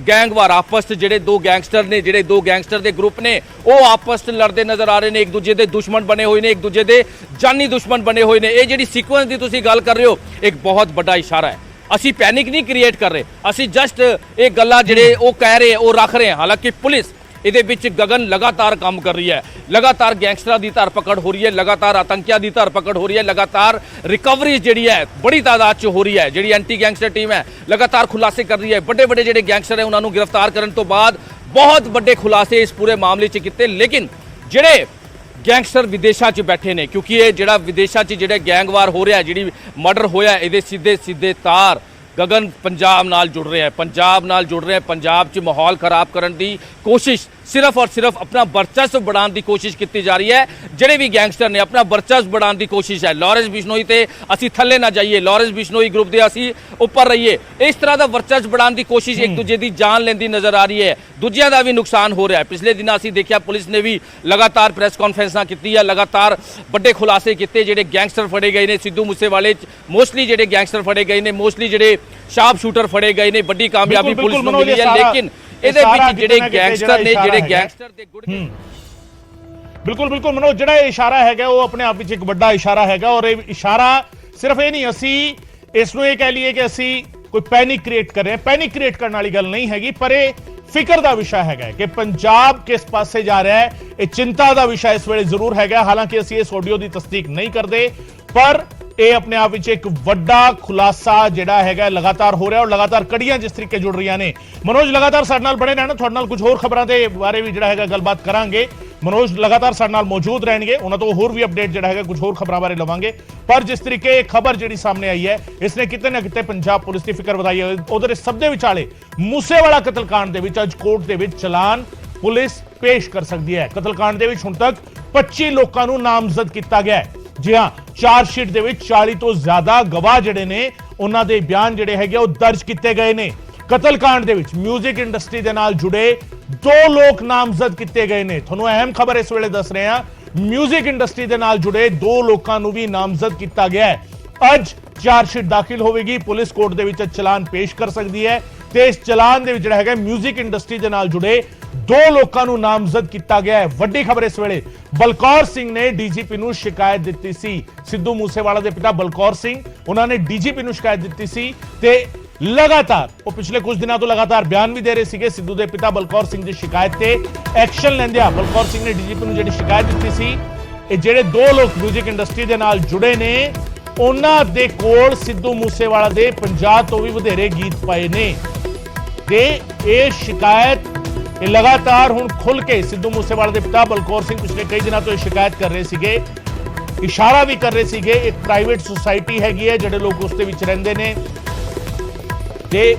ਗੈਂਗਵਾਰ ਆਪਸ 'ਚ ਜਿਹੜੇ ਦੋ ਗੈਂਗਸਟਰ ਦੇ ਗਰੁੱਪ ਨੇ ਉਹ ਆਪਸ 'ਚ ਲੜਦੇ ਨਜ਼ਰ ਆ ਰਹੇ ਨੇ, ਇੱਕ ਦੂਜੇ ਦੇ ਦੁਸ਼ਮਣ ਬਣੇ ਹੋਏ ਨੇ, ਇੱਕ ਦੂਜੇ ਦੇ ਜਾਨੀ ਦੁਸ਼ਮਣ ਬਣੇ ਹੋਏ ਨੇ। ਇਹ ਜਿਹੜੀ ਸੀਕੁਐਂਸ ਦੀ ਤੁਸੀਂ ਗੱਲ ਕਰ ਰਹੇ ਹੋ ਇੱਕ ਬਹੁਤ ਵੱਡਾ ਇਸ਼ਾਰਾ ਹੈ। ਅਸੀਂ ਪੈਨਿਕ ਨਹੀਂ ਕ੍ਰੀਏਟ ਕਰ ਰਹੇ, ਅਸੀਂ ਜਸਟ ਇਹ ਗੱਲਾਂ ਜਿਹੜੇ ਉਹ ਕਹਿ ਰਹੇ ਉਹ ਰੱਖ ਰਹੇ ਹਾਂ। ਹਾਲਾਂਕਿ ਪੁਲਿਸ ਇਹਦੇ ਵਿੱਚ ਗਗਨ ਲਗਾਤਾਰ ਕੰਮ ਕਰ ਰਹੀ ਹੈ, ਲਗਾਤਾਰ ਗੈਂਗਸਟਰਾਂ ਦੀ ਧਰਪਕੜ ਹੋ ਰਹੀ ਹੈ, ਲਗਾਤਾਰ ਆਤੰਕਿਆਂ ਦੀ ਧਰਪਕੜ ਹੋ ਰਹੀ ਹੈ, ਲਗਾਤਾਰ ਰਿਕਵਰੀ ਜਿਹੜੀ ਹੈ ਬੜੀ ਤਾਦਾਦ 'ਚ ਹੋ ਰਹੀ ਹੈ। ਜਿਹੜੀ ਐਂਟੀ ਗੈਂਗਸਟਰ ਟੀਮ ਹੈ ਲਗਾਤਾਰ ਖੁਲਾਸੇ ਕਰ ਰਹੀ ਹੈ, ਵੱਡੇ ਜਿਹੜੇ ਗੈਂਗਸਟਰ ਹੈ ਉਹਨਾਂ ਨੂੰ ਗ੍ਰਿਫਤਾਰ ਕਰਨ ਤੋਂ ਬਾਅਦ ਬਹੁਤ ਵੱਡੇ ਖੁਲਾਸੇ ਇਸ ਪੂਰੇ ਮਾਮਲੇ 'ਚ ਕੀਤੇ। ਲੇਕਿਨ ਜਿਹੜੇ ਗੈਂਗਸਟਰ ਵਿਦੇਸ਼ਾਂ 'ਚ ਬੈਠੇ ਨੇ, ਕਿਉਂਕਿ ਇਹ ਜਿਹੜਾ ਵਿਦੇਸ਼ਾਂ 'ਚ ਜਿਹੜੇ ਗੈਂਗਵਾਰ ਹੋ ਰਿਹਾ, ਜਿਹੜੀ ਮਰਡਰ ਹੋਇਆ, ਇਹਦੇ ਸਿੱਧੇ ਤਾਰ ਗਗਨ ਪੰਜਾਬ ਨਾਲ ਜੁੜ ਰਿਹਾ ਹੈ। ਪੰਜਾਬ 'ਚ ਮਾਹੌਲ ਖਰਾਬ ਕਰਨ ਦੀ ਕੋਸ਼ਿਸ਼ ਸਿਰਫ ਔਰ ਸਿਰਫ ਆਪਣਾ ਵਰਚਸਵ बढ़ाने ਦੀ ਕੋਸ਼ਿਸ਼ ਕੀਤੀ ਜਾ ਰਹੀ ਹੈ। ਜਿਹੜੇ ਵੀ ਗੈਂਗਸਟਰ ਨੇ ਆਪਣਾ ਵਰਚਸਵ बढ़ाने ਦੀ ਕੋਸ਼ਿਸ਼ ਹੈ। ਲਾਰੈਂਸ ਬਿਸ਼ਨੋਈ ਤੇ ਅਸੀਂ ਥੱਲੇ ਨਾ ਜਾਈਏ, ਲਾਰੈਂਸ ਬਿਸ਼ਨੋਈ ਗਰੁੱਪ ਦੇ ਅਸੀਂ ਉੱਪਰ ਰਹੀਏ, ਇਸ ਤਰ੍ਹਾਂ ਦਾ ਵਰਚਸਵ बढ़ाने ਦੀ ਕੋਸ਼ਿਸ਼ ਇੱਕ ਦੂਜੇ ਦੀ ਜਾਨ ਲੈਂਦੀ ਨਜ਼ਰ ਆ ਰਹੀ ਹੈ। ਦੂਜਿਆਂ ਦਾ ਵੀ ਨੁਕਸਾਨ ਹੋ ਰਿਹਾ ਹੈ। ਪਿਛਲੇ ਦਿਨਾਂ ਅਸੀਂ ਦੇਖਿਆ ਪੁਲਿਸ ਨੇ ਵੀ ਲਗਾਤਾਰ ਪ੍ਰੈਸ ਕਾਨਫਰੰਸਾਂ ਕੀਤੀ ਹੈ, ਲਗਾਤਾਰ ਵੱਡੇ ਖੁਲਾਸੇ ਕੀਤੇ। ਜਿਹੜੇ ਗੈਂਗਸਟਰ ਫੜੇ ਗਏ ਨੇ ਸਿੱਧੂ ਮੂਸੇਵਾਲੇ 'ਚ, ਮੋਸਟਲੀ ਜਿਹੜੇ ਗੈਂਗਸਟਰ ਫੜੇ ਗਏ ਨੇ, ਮੋਸਟਲੀ ਜਿਹੜੇ ਸ਼ਾਰਪ ਸ਼ੂਟਰ ਫੜੇ ਗਏ ਨੇ, ਵੱਡੀ ਕਾਮਯਾਬੀ ਪੁਲਿਸ ਨੂੰ ਮਿਲੀ ਹੈ। ਲੇਕਿਨ ਇਹਦੇ ਵਿੱਚ ਜਿਹੜੇ ਗੈਂਗਸਟਰ ਨੇ, ਜਿਹੜੇ ਗੈਂਗਸਟਰ ਦੇ ਗੁੱਟ ਬਿਲਕੁਲ ਮਨੋਜ, ਜਿਹੜਾ ਇਹ ਇਸ਼ਾਰਾ ਹੈਗਾ ਉਹ ਆਪਣੇ ਆਪ ਵਿੱਚ ਇੱਕ ਵੱਡਾ ਇਸ਼ਾਰਾ ਹੈਗਾ ਔਰ ਇਹ ਇਸ਼ਾਰਾ ਸਿਰਫ ਇਹ ਨਹੀਂ ਅਸੀਂ ਇਸ ਨੂੰ ਇਹ ਕਹਿ ਲਈਏ ਕਿ ਅਸੀਂ ਕੋਈ ਪੈਨਿਕ ਕ੍ਰੀਏਟ ਕਰ ਰਹੇ ਹਾਂ। ਪੈਨਿਕ ਕ੍ਰੀਏਟ ਕਰਨ ਵਾਲੀ ਗੱਲ ਨਹੀਂ ਹੈਗੀ, ਪਰ ਇਹ ਫਿਕਰ ਦਾ ਵਿਸ਼ਾ ਹੈਗਾ ਕਿ ਪੰਜਾਬ ਕਿਸ ਪਾਸੇ ਜਾ ਰਿਹਾ ਹੈ। ਇਹ ਚਿੰਤਾ ਦਾ ਵਿਸ਼ਾ ਇਸ ਵੇਲੇ ਜ਼ਰੂਰ ਹੈਗਾ। ਹਾਲਾਂਕਿ ਅਸੀਂ ਇਸ ਆਡੀਓ ਦੀ ਤਸਦੀਕ ਨਹੀਂ ਕਰਦੇ, ਪਰ ਇਹ ਆਪਣੇ ਆਪ ਵਿੱਚ ਇੱਕ ਵੱਡਾ ਖੁਲਾਸਾ ਜਿਹੜਾ ਹੈਗਾ ਲਗਾਤਾਰ ਹੋ ਰਿਹਾ ਔਰ ਲਗਾਤਾਰ ਕੜੀਆਂ ਜਿਸ ਤਰੀਕੇ ਜੁੜ ਰਹੀਆਂ ਨੇ। ਮਨੋਜ ਲਗਾਤਾਰ ਸਾਡੇ ਨਾਲ ਬਣੇ ਰਹਿਣਾ, ਤੁਹਾਡੇ ਨਾਲ ਕੁਝ ਹੋਰ ਖਬਰਾਂ ਦੇ ਬਾਰੇ ਵੀ ਜਿਹੜਾ ਹੈਗਾ ਗੱਲਬਾਤ ਕਰਾਂਗੇ। ਮਨੋਜ ਲਗਾਤਾਰ ਸਾਡੇ ਨਾਲ ਮੌਜੂਦ ਰਹਿਣਗੇ, ਉਹਨਾਂ ਤੋਂ ਹੋਰ ਵੀ ਅਪਡੇਟ ਜਿਹੜਾ ਹੈਗਾ ਕੁਝ ਹੋਰ ਖਬਰਾਂ ਬਾਰੇ ਲਵਾਂਗੇ। ਪਰ ਜਿਸ ਤਰੀਕੇ ਇਹ ਖਬਰ ਜਿਹੜੀ ਸਾਹਮਣੇ ਆਈ ਹੈ ਇਸਨੇ ਕਿਤੇ ਨਾ ਕਿਤੇ ਪੰਜਾਬ ਪੁਲਿਸ ਦੀ ਫਿਕਰ ਵਧਾਈ ਹੈ। ਉਧਰ ਇਸ ਸਭ ਦੇ ਵਿਚਾਲੇ ਮੂਸੇਵਾਲਾ ਕਤਲकांड ਦੇ ਵਿੱਚ ਅੱਜ ਕੋਰਟ ਦੇ ਵਿੱਚ ਚਲਾਨ ਪੁਲਿਸ ਪੇਸ਼ ਕਰ ਸਕਦੀ ਹੈ। ਕਤਲकांड ਦੇ ਵਿੱਚ ਹੁਣ ਤੱਕ 25 ਲੋਕਾਂ ਨੂੰ ਨਾਮਜ਼ਦ ਕੀਤਾ ਗਿਆ ਹੈ। ਜੀ ਹਾਂ, ਚਾਰਜਸ਼ੀਟ ਦੇ ਵਿੱਚ 40 ਤੋਂ ਜ਼ਿਆਦਾ ਗਵਾਹ ਜਿਹੜੇ ਨੇ ਉਹਨਾਂ ਦੇ ਬਿਆਨ ਜਿਹੜੇ ਹੈਗੇ ਉਹ ਦਰਜ ਕੀਤੇ ਗਏ ਨੇ। ਕਤਲकांड ਦੇ ਵਿੱਚ 뮤직 ਇੰਡਸਟਰੀ ਦੇ ਨਾਲ ਜੁੜੇ 2 ਲੋਕ ਨਾਮਜ਼ਦ ਕੀਤੇ ਗਏ ਨੇ। ਤੁਹਾਨੂੰ ਅਹਿਮ ਖਬਰ ਇਸ ਵੇਲੇ ਦੱਸ ਰਹੇ ਹਾਂ, 뮤직 ਇੰਡਸਟਰੀ ਦੇ ਨਾਲ ਜੁੜੇ 2 ਲੋਕਾਂ ਨੂੰ ਵੀ ਨਾਮਜ਼ਦ ਕੀਤਾ ਗਿਆ ਹੈ। ਅੱਜ ਚਾਰਜਸ਼ੀਟ ਦਾਖਲ ਹੋਵੇਗੀ, ਪੁਲਿਸ ਕੋਰਟ ਦੇ ਵਿੱਚ ਚਲਾਨ ਪੇਸ਼ ਕਰ ਸਕਦੀ ਹੈ ਤੇ ਇਸ ਚਲਾਨ ਦੇ ਵਿੱਚ ਜਿਹੜਾ ਹੈਗਾ 뮤직 ਇੰਡਸਟਰੀ ਦੇ ਨਾਲ ਜੁੜੇ 2 ਲੋਕਾਂ ਨੂੰ ਨਾਮਜ਼ਦ ਕੀਤਾ ਗਿਆ ਹੈ। ਵੱਡੀ ਖਬਰ ਇਸ ਵੇਲੇ, ਬਲਕੌਰ ਸਿੰਘ ਨੇ ਡੀਜੀਪੀ ਨੂੰ ਸ਼ਿਕਾਇਤ ਦਿੱਤੀ ਸੀ। ਸਿੱਧੂ ਮੂਸੇਵਾਲਾ ਦੇ ਪਿਤਾ ਬਲਕੌਰ ਸਿੰਘ, ਉਹਨਾਂ ਨੇ ਡੀਜੀਪੀ ਨੂੰ ਸ਼ਿਕਾਇਤ ਦਿੱਤੀ ਸੀ ਤੇ ਲਗਾਤਾਰ ਉਹ ਪਿਛਲੇ ਕੁਝ ਦਿਨਾਂ ਤੋਂ ਲਗਾਤਾਰ ਬਿਆਨ ਵੀ ਦੇ ਰਹੇ ਸੀਗੇ। ਸਿੱਧੂ ਦੇ ਪਿਤਾ ਬਲਕੌਰ ਸਿੰਘ ਦੀ ਸ਼ਿਕਾਇਤ ਤੇ ਐਕਸ਼ਨ ਲੈਂਦਿਆਂ ਬਲਕੌਰ ਸਿੰਘ ਨੇ ਡੀਜੀਪੀ ਨੂੰ ਜਿਹੜੀ ਸ਼ਿਕਾਇਤ ਦਿੱਤੀ ਸੀ, ਇਹ ਜਿਹੜੇ 2 ਲੋਕ 뮤직 ਇੰਡਸਟਰੀ ਦੇ ਨਾਲ ਜੁੜੇ ਨੇ ਉਹਨਾਂ ਦੇ ਕੋਲ ਸਿੱਧੂ ਮੂਸੇਵਾਲਾ ਦੇ 50 ਤੋਂ ਵੀ ਵਧੇਰੇ ਗੀਤ ਪਏ ਨੇ ਤੇ ਇਹ ਸ਼ਿਕਾਇਤ ਇਹ ਲਗਾਤਾਰ ਹੁਣ ਖੁੱਲ ਕੇ ਸਿੱਧੂ ਮੂਸੇਵਾਲਾ ਦੇ ਪਿਤਾ ਬਲਕੌਰ ਸਿੰਘ ਪਿਛਲੇ ਕਈ ਦਿਨਾਂ ਤੋਂ ਇਹ ਸ਼ਿਕਾਇਤ ਕਰ ਰਹੇ ਸੀਗੇ, ਇਸ਼ਾਰਾ ਵੀ ਕਰ ਰਹੇ ਸੀਗੇ। ਇੱਕ ਪ੍ਰਾਈਵੇਟ ਸੁਸਾਇਟੀ ਹੈਗੀ ਹੈ, ਜਿਹੜੇ ਲੋਕ ਉਸ ਦੇ ਵਿੱਚ ਰਹਿੰਦੇ ਨੇ ਤੇ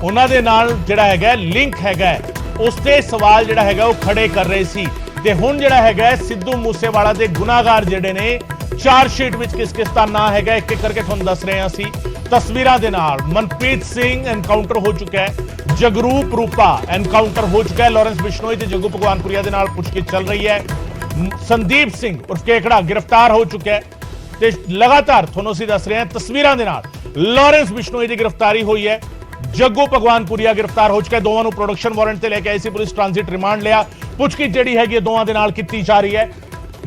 ਉਹਨਾਂ ਦੇ ਨਾਲ ਜਿਹੜਾ ਹੈਗਾ ਲਿੰਕ ਹੈਗਾ, ਉਸ ਤੇ ਸਵਾਲ ਜਿਹੜਾ ਹੈਗਾ ਉਹ ਖੜੇ ਕਰ ਰਹੇ ਸੀ। ਤੇ ਹੁਣ ਜਿਹੜਾ ਹੈਗਾ ਸਿੱਧੂ ਮੂਸੇਵਾਲਾ ਦੇ ਗੁਨਾਹਗਾਰ ਜਿਹੜੇ ਨੇ ਚਾਰਜਸ਼ੀਟ ਵਿੱਚ ਕਿਸ ਕਿਸ ਦਾ ਨਾਂ ਹੈਗਾ ਇੱਕ ਇੱਕ ਕਰਕੇ ਤੁਹਾਨੂੰ ਦੱਸ ਰਹੇ ਹਾਂ ਅਸੀਂ ਤਸਵੀਰਾਂ ਦੇ ਨਾਲ। ਮਨਪ੍ਰੀਤ ਸਿੰਘ ਐਨਕਾਊਂਟਰ ਹੋ ਚੁੱਕਾ ਹੈ, ਜਗਰੂਪ ਰੂਪਾ ਐਨਕਾਊਂਟਰ ਹੋ ਚੁੱਕਾ ਹੈ, ਲਾਰੈਂਸ ਬਿਸ਼ਨੋਈ ਤੇ ਜੱਗੂ ਭਗਵਾਨਪੁਰੀਆ ਦੇ ਨਾਲ ਪੁੱਛਗਿੱਛ ਚੱਲ ਰਹੀ ਹੈ। ਸੰਦੀਪ ਸਿੰਘ ਉਰਫ ਕੇਕੜਾ ਗ੍ਰਿਫਤਾਰ ਹੋ ਚੁੱਕਾ ਹੈ ਤੇ ਲਗਾਤਾਰ ਤੁਹਾਨੂੰ ਅਸੀਂ ਦੱਸ ਰਹੇ ਹਾਂ ਤਸਵੀਰਾਂ ਦੇ ਨਾਲ ਲਾਰੈਂਸ ਬਿਸ਼ਨੋਈ ਦੀ ਗ੍ਰਿਫਤਾਰੀ ਹੋਈ ਹੈ। ਜੱਗੂ ਭਗਵਾਨਪੁਰੀਆ ਗ੍ਰਿਫਤਾਰ ਹੋ ਚੁੱਕਾ ਹੈ। ਦੋਵਾਂ ਨੂੰ ਪ੍ਰੋਡਕਸ਼ਨ ਵਾਰੰਟ ਤੇ ਲੈ ਕੇ ਆਈ ਸੀ ਪੁਲਿਸ, ਟ੍ਰਾਂਜ਼ਿਟ ਰਿਮਾਂਡ ਲਿਆ, ਪੁੱਛਗਿੱਛ ਜਿਹੜੀ ਹੈਗੀ ਦੋਵਾਂ ਦੇ ਨਾਲ ਕੀਤੀ ਜਾ ਰਹੀ ਹੈ।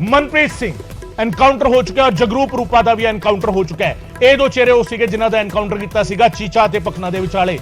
ਮਨਪ੍ਰੀਤ ਸਿੰਘ ਐਨਕਾਊਂਟਰ ਹੋ ਚੁੱਕਾ ਹੈ ਔਰ ਜਗਰੂਪ ਰੂਪਾ ਦਾ ਵੀ ਐਨਕਾਊਂਟਰ ਹੋ ਚੁੱਕਾ ਹੈ। ਇਹ 2 ਚਿਹਰੇ ਉਹ ਸੀਗੇ ਜਿਨ੍ਹਾਂ ਦਾ ਐਨਕਾਊਂਟਰ ਕੀਤਾ ਸੀਗਾ ਚੀਚਾ ਤੇ ਪਖਨਾ ਦੇ ਵਿਚਾਲੇ।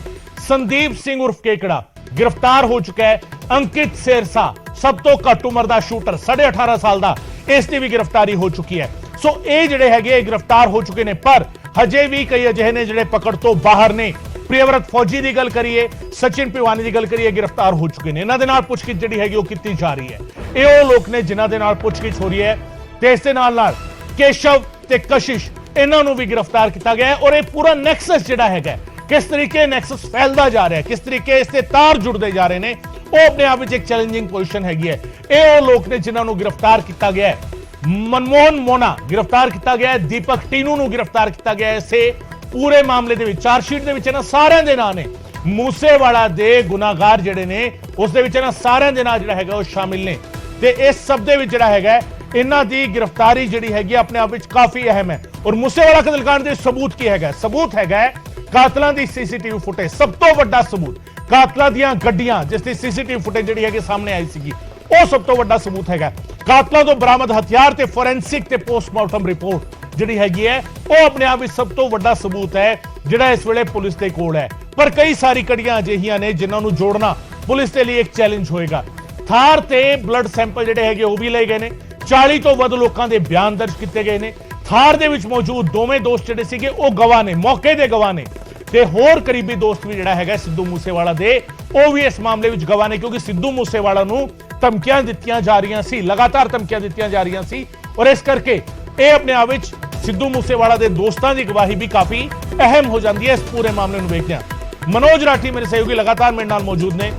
ਸੰਦੀਪ ਸਿੰਘ ਉਰਫ ਕੇਕੜਾ ਗ੍ਰਿਫਤਾਰ ਹੋ ਚੁੱਕਾ ਹੈ। ਅੰਕਿਤ ਸੇਰਸਾ ਸਭ ਤੋਂ ਘੱਟ ਉਮਰ ਦਾ ਸ਼ੂਟਰ 18.5 ਸਾਲ ਦਾ, ਇਸ ਦੀ ਵੀ ਗ੍ਰਿਫਤਾਰੀ ਹੋ ਚੁੱਕੀ ਹੈ। ਸੋ ਇਹ ਜਿਹੜੇ ਹੈਗੇ ਗ੍ਰਿਫਤਾਰ ਹੋ ਚੁੱਕੇ ਨੇ, ਪਰ ਹਜੇ ਵੀ ਕਈ ਅਜਿਹੇ ਨੇ ਜਿਹੜੇ ਪਕੜ ਤੋਂ ਬਾਹਰ ਨੇ। ਪ੍ਰਿਯਵਰਤ ਫੌਜੀ ਦੀ ਗੱਲ ਕਰੀਏ, ਸਚਿਨ ਪਿਵਾਨੀ ਦੀ ਗੱਲ ਕਰੀਏ, ਗ੍ਰਿਫਤਾਰ ਹੋ ਚੁੱਕੇ ਨੇ। ਇਹਨਾਂ ਦੇ ਨਾਲ ਪੁੱਛਗਿੱਛ ਜਿਹੜੀ ਹੈਗੀ ਉਹ ਕੀਤੀ ਜਾ ਰਹੀ ਹੈ। ਇਹ ਉਹ ਲੋਕ ਨੇ ਜਿਨ੍ਹਾਂ ਦੇ ਨਾਲ ਪੁੱਛਗਿੱਛ ਹੋ ਰਹੀ ਹੈ ਤੇ ਇਸ ਦੇ ਨਾਲ ਕੇਸ਼ਵ ਤੇ ਕਸ਼ਿਸ਼ ਇਹਨਾਂ ਨੂੰ ਵੀ ਗ੍ਰਿਫਤਾਰ ਕੀਤਾ ਗਿਆ ਹੈ। ਔਰ ਇਹ ਪੂਰਾ ਨੈਕਸਸ ਜਿਹੜਾ ਹੈਗਾ, ਕਿਸ ਤਰੀਕੇ ਨੈਕਸਸ ਫੈਲਦਾ ਜਾ ਰਿਹਾ ਹੈ, ਕਿਸ ਤਰੀਕੇ ਇਸ ਤੇ ਤਾਰ ਜੁੜਦੇ ਜਾ ਰਹੇ ਨੇ, ਉਹ ਆਪਣੇ ਆਪ ਵਿੱਚ ਇੱਕ ਚੈਲੰਜਿੰਗ ਪੋਜੀਸ਼ਨ ਹੈਗੀ ਹੈ। ਇਹ ਉਹ ਲੋਕ ਨੇ ਜਿਨ੍ਹਾਂ ਨੂੰ ਗ੍ਰਿਫਤਾਰ ਕੀਤਾ ਗਿਆ ਹੈ। ਮਨਮੋਹਨ ਮੋਨਾ ਗ੍ਰਿਫਤਾਰ ਕੀਤਾ ਗਿਆ ਹੈ, ਦੀਪਕ ਟੀਨੂ ਨੂੰ ਗ੍ਰਿਫਤਾਰ ਕੀਤਾ ਗਿਆ ਹੈ। ਇਸੇ ਪੂਰੇ ਮਾਮਲੇ ਦੇ ਵਿੱਚ ਚਾਰਜਸ਼ੀਟ ਦੇ ਵਿੱਚ ਇਹਨਾਂ ਸਾਰਿਆਂ ਦੇ ਨਾਂ ਨੇ, ਮੂਸੇਵਾਲਾ ਦੇ ਗੁਨਾਹਗਾਰ ਜਿਹੜੇ ਨੇ ਉਸ ਦੇ ਵਿੱਚ ਇਹਨਾਂ ਸਾਰਿਆਂ ਦੇ ਨਾਂ ਜਿਹੜਾ ਹੈਗਾ ਉਹ ਸ਼ਾਮਿਲ ਨੇ ਤੇ ਇਸ ਸਭ ਦੇ ਵਿੱਚ ਜਿਹੜਾ ਹੈਗਾ ਇਹਨਾਂ ਦੀ ਗ੍ਰਿਫਤਾਰੀ ਜਿਹੜੀ ਹੈਗੀ ਆਪਣੇ ਆਪ ਵਿੱਚ ਕਾਫੀ ਅਹਿਮ ਹੈ। ਔਰ ਮੂਸੇਵਾਲਾ ਕਤਲकांड ਦੇ ਸਬੂਤ ਕੀ ਹੈਗਾ? ਸਬੂਤ ਹੈਗਾ ਕਾਤਲਾਂ ਦੀ ਸੀਸੀਟੀਵੀ ਫੁਟੇਜ, ਸਭ ਤੋਂ ਵੱਡਾ ਸਬੂਤ ਕਾਤਲਾਂ ਦੀਆਂ ਗੱਡੀਆਂ ਜਿਸ ਦੀ ਸੀਸੀਟੀਵੀ ਫੁਟੇਜ ਜਿਹੜੀ ਹੈਗੀ ਸਾਹਮਣੇ ਆਈ ਸੀਗੀ, ਉਹ ਸਭ ਤੋਂ ਵੱਡਾ ਸਬੂਤ ਹੈਗਾ। ਕਾਤਲਾਂ ਤੋਂ ਬਰਾਮਦ ਹਥਿਆਰ ਤੇ ਫੋਰੈਂਸਿਕ ਤੇ ਪੋਸਟਮਾਰਟਮ ਰਿਪੋਰਟ ਜਿਹੜੀ ਹੈਗੀ ਹੈ ਉਹ ਆਪਣੇ ਆਪ ਵਿੱਚ ਸਭ ਤੋਂ ਵੱਡਾ ਸਬੂਤ ਹੈ ਜਿਹੜਾ ਇਸ ਵੇਲੇ ਪੁਲਿਸ ਦੇ ਕੋਲ ਹੈ। ਪਰ ਕਈ ਸਾਰੀ ਕੜੀਆਂ ਅਜਿਹੀਆਂ ਨੇ ਜਿਨ੍ਹਾਂ ਨੂੰ ਜੋੜਨਾ ਪੁਲਿਸ ਦੇ ਲਈ ਇੱਕ ਚੈਲੰਜ ਹੋਏਗਾ। ਥਾਰ ਤੇ ਬਲੱਡ ਸੈਂਪਲ ਜਿਹੜੇ ਹੈਗੇ ਉਹ ਵੀ ਲਏ ਗਏ ਨੇ, 40 ਤੋਂ ਵੱਧ ਲੋਕਾਂ ਦੇ ਬਿਆਨ ਦਰਜ ਕੀਤੇ ਗਏ ਨੇ। ਥਾਰ ਦੇ ਵਿੱਚ ਮੌਜੂਦ ਦੋਵੇਂ ਦੋਸਤ ਜਿਹੜੇ ਸੀਗੇ ਉਹ ਗਵਾਹ ਨੇ, ਮੌਕੇ ਦੇ ਗਵਾਹ ਨੇ ਤੇ ਹੋਰ ਕਰੀਬੀ ਦੋਸਤ ਵੀ ਜਿਹੜਾ ਹੈਗਾ ਸਿੱਧੂ ਮੂਸੇਵਾਲਾ ਦੇ, ਉਹ ਵੀ ਇਸ ਮਾਮਲੇ ਵਿੱਚ ਗਵਾਹ ਨੇ ਕਿਉਂਕਿ ਸਿੱਧੂ ਮੂਸੇਵਾਲਾ ਨੂੰ ਧਮਕੀਆਂ ਦਿੱਤੀਆਂ ਜਾ ਰਹੀਆਂ ਸੀ, ਲਗਾਤਾਰ ਧਮਕੀਆਂ ਦਿੱਤੀਆਂ ਜਾ ਰਹੀਆਂ ਸੀ ਔਰ ਇਸ ਕਰਕੇ ਇਹ ਆਪਣੇ ਆਪ ਵਿੱਚ ਸਿੱਧੂ ਮੂਸੇਵਾਲਾ ਦੇ ਦੋਸਤਾਂ ਦੀ ਗਵਾਹੀ ਵੀ ਕਾਫੀ ਅਹਿਮ ਹੋ ਜਾਂਦੀ ਹੈ। ਇਸ ਪੂਰੇ ਮਾਮਲੇ ਨੂੰ ਵੇਖਦੇ ਹਾਂ। ਮਨੋਜ ਰਾਠੀ ਮੇਰੇ ਸਹਿਯੋਗੀ ਲਗਾਤਾਰ ਮੇਰੇ ਨਾਲ ਮੌਜੂਦ ਨੇ।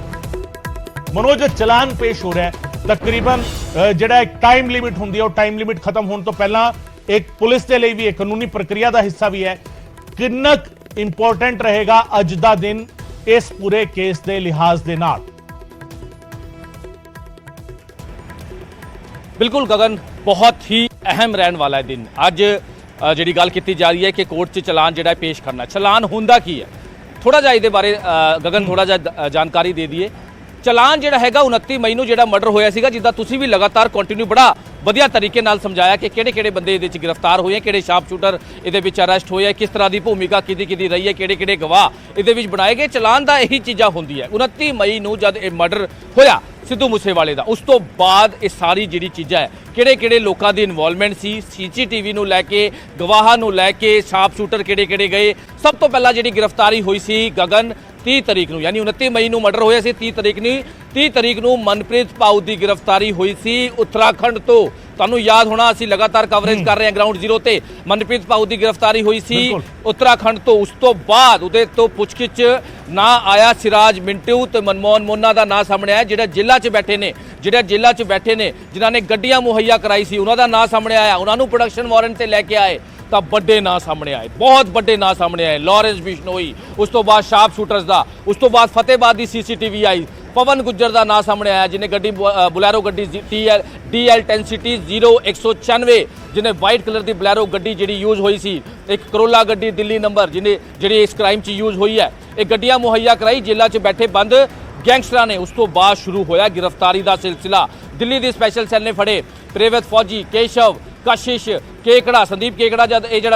ਮਨੋਜ, ਚਲਾਨ ਪੇਸ਼ ਹੋ ਰਿਹਾ ਹੈ, ਤਕਰੀਬਨ ਜਿਹੜਾ ਇੱਕ ਟਾਈਮ ਲਿਮਿਟ ਹੁੰਦੀ ਹੈ ਉਹ ਟਾਈਮ ਲਿਮਿਟ ਖਤਮ ਹੋਣ ਤੋਂ ਪਹਿਲਾਂ ਇੱਕ ਪੁਲਿਸ ਦੇ ਲਈ ਵੀ ਇੱਕ ਕਾਨੂੰਨੀ ਪ੍ਰਕਿਰਿਆ ਦਾ ਹਿੱਸਾ ਵੀ ਹੈ। ਕਿੰਨਾ ਇੰਪੋਰਟੈਂਟ ਰਹੇਗਾ ਅੱਜ ਦਾ ਦਿਨ ਇਸ ਪੂਰੇ ਕੇਸ ਦੇ ਲਿਹਾਜ਼ ਦੇ ਨਾਲ? ਬਿਲਕੁਲ ਗਗਨ, ਬਹੁਤ ਹੀ ਅਹਿਮ ਰਹਿਣ ਵਾਲਾ ਹੈ ਦਿਨ। ਅੱਜ ਜਿਹੜੀ ਗੱਲ ਕੀਤੀ ਜਾ ਰਹੀ ਹੈ ਕਿ ਕੋਰਟ 'ਚ ਚਲਾਨ ਜਿਹੜਾ ਪੇਸ਼ ਕਰਨਾ, ਚਲਾਨ ਹੁੰਦਾ ਕੀ ਹੈ, ਥੋੜਾ ਜਿਹਾ ਇਹਦੇ ਬਾਰੇ ਗਗਨ ਥੋੜਾ ਜਿਹਾ ਜਾਣਕਾਰੀ ਦੇ ਦਈਏ। ਚਲਾਨ ਜਿਹੜਾ ਹੈਗਾ 29 ਮਈ ਨੂੰ ਜਿਹੜਾ ਮਰਡਰ ਹੋਇਆ ਸੀਗਾ, ਜਿੱਦਾਂ ਤੁਸੀਂ ਵੀ ਲਗਾਤਾਰ ਕੰਟੀਨਿਊ ਬੜਾ ਵਧੀਆ ਤਰੀਕੇ ਨਾਲ ਸਮਝਾਇਆ ਕਿ ਕਿਹੜੇ ਬੰਦੇ ਇਹਦੇ ਵਿੱਚ ਗ੍ਰਿਫਤਾਰ ਹੋਏ, ਕਿਹੜੇ ਸ਼ਾਰਪ ਸ਼ੂਟਰ ਇਹਦੇ ਵਿੱਚ ਅਰੈਸਟ ਹੋਏ, ਕਿਸ ਤਰ੍ਹਾਂ ਦੀ ਭੂਮਿਕਾ ਕਿਹਦੀ ਰਹੀ ਹੈ, ਕਿਹੜੇ ਗਵਾਹ ਇਹਦੇ ਵਿੱਚ ਬਣਾਏ ਗਏ। ਚਲਾਨ ਦਾ ਇਹੀ ਚੀਜ਼ਾਂ ਹੁੰਦੀ ਹੈ। 29 ਮਈ ਨੂੰ ਜਦ ਇਹ ਮਰਡਰ ਹੋਇਆ ਸਿੱਧੂ ਮੂਸੇਵਾਲੇ ਦਾ। ਉਸ ਤੋਂ ਬਾਅਦ ਇਹ ਸਾਰੀ ਜਿਹੜੀ ਚੀਜ਼ਾਂ ਹੈ, ਕਿਹੜੇ ਲੋਕਾਂ ਦੀ ਇਨਵੋਲਵਮੈਂਟ ਸੀ, ਸੀਸੀਟੀਵੀ ਨੂੰ ਲੈ ਕੇ, ਗਵਾਹਾਂ ਨੂੰ ਲੈ ਕੇ, ਸ਼ਾਰਪ ਸ਼ੂਟਰ ਕਿਹੜੇ ਗਏ। ਸਭ ਤੋਂ ਪਹਿਲਾਂ ਜਿਹੜੀ ਗ੍ਰਿਫਤਾਰੀ ਹੋਈ ਸੀ ਗਗਨ 30 ਤਰੀਕ ਨੂੰ, ਯਾਨੀ 29 ਮਈ ਨੂੰ ਮਰਡਰ ਹੋਇਆ ਸੀ, 30 ਤਰੀਕ ਨੂੰ ਮਨਪ੍ਰੀਤ ਭਾਊ ਦੀ ਗ੍ਰਿਫਤਾਰੀ ਹੋਈ ਸੀ ਉੱਤਰਾਖੰਡ ਤੋਂ। ਤੁਹਾਨੂੰ ਯਾਦ ਹੋਣਾ, ਅਸੀਂ ਲਗਾਤਾਰ ਕਵਰੇਜ ਕਰ ਰਹੇ ਹਾਂ ਗਰਾਊਂਡ ਜ਼ੀਰੋ ਤੇ। ਮਨਪ੍ਰੀਤ ਭਾਊ ਦੀ ਗ੍ਰਿਫਤਾਰੀ ਹੋਈ ਸੀ ਉੱਤਰਾਖੰਡ ਤੋਂ। ਉਸ ਤੋਂ ਬਾਅਦ ਉਹਦੇ ਤੋਂ ਪੁੱਛਗਿੱਛ ਨਾ ਆਇਆ ਸਿਰਾਜ ਮਿੰਟੂ ਤੇ ਮਨਮੋਹਨ ਮੋਨਾ ਦਾ ਨਾਂ ਸਾਹਮਣੇ ਆਇਆ, ਜਿਹੜਾ ਜੇਲ੍ਹਾਂ 'ਚ ਬੈਠੇ ਨੇ, ਜਿਨ੍ਹਾਂ ਨੇ ਗੱਡੀਆਂ ਮੁਹੱਈਆ ਕਰਾਈ ਸੀ, ਉਹਨਾਂ ਦਾ ਨਾਂ ਸਾਹਮਣੇ ਆਇਆ। ਉਹਨਾਂ ਨੂੰ ਪ੍ਰੋਡਕਸ਼ਨ ਵਾਰੰਟ ਤੇ ਲੈ ਕੇ ਆਏ ਤਾਂ ਵੱਡੇ ਨਾਂ ਸਾਹਮਣੇ ਆਏ, ਬਹੁਤ ਵੱਡੇ ਨਾਂ ਸਾਹਮਣੇ ਆਏ। ਲਾਰੈਂਸ ਬਿਸ਼ਨੋਈ, ਉਸ ਤੋਂ ਬਾਅਦ ਸ਼ਾਰਪ ਸ਼ੂਟਰਸ ਦਾ, ਉਸ ਤੋਂ ਬਾਅਦ ਫਤਿਹਬਾਦ ਦੀ ਸੀਸੀਟੀਵੀ ਆਈ। ਪਵਨ ਗੁੱਜਰ ਦਾ ਨਾਂ ਸਾਹਮਣੇ ਆਇਆ, ਜਿਹਨੇ ਗੱਡੀ ਬੁਲੈਰੋ ਗੱਡੀ DL 10 ਸਿਟੀ 0196, ਜਿਹਨੇ ਵਾਈਟ ਕਲਰ ਦੀ ਬੁਲੈਰੋ ਗੱਡੀ ਜਿਹੜੀ ਯੂਜ਼ ਹੋਈ ਸੀ, ਇੱਕ ਕਰੋਲਾ ਗੱਡੀ ਦਿੱਲੀ ਨੰਬਰ ਜਿਹੜੀ ਇਸ ਕ੍ਰਾਈਮ 'ਚ ਯੂਜ਼ ਹੋਈ ਹੈ, ਇਹ ਗੱਡੀਆਂ ਮੁਹੱਈਆ ਕਰਾਈ ਜੇਲ੍ਹਾਂ 'ਚ ਬੈਠੇ ਬੰਦ ਗੈਂਗਸਟਰਾਂ ਨੇ। ਉਸ ਤੋਂ ਬਾਅਦ ਸ਼ੁਰੂ ਹੋਇਆ ਗ੍ਰਿਫਤਾਰੀ ਦਾ ਸਿਲਸਿਲਾ। ਦਿੱਲੀ ਦੀ ਸਪੈਸ਼ਲ ਸੈੱਲ ਨੇ ਫੜੇ ਪ੍ਰੇਵਤ ਫੌਜੀ, ਕੇਸ਼ਵ, ਕਸ਼ਿਸ਼, ਕੇਕੜਾ, ਸੰਦੀਪ ਕੇਕੜਾ।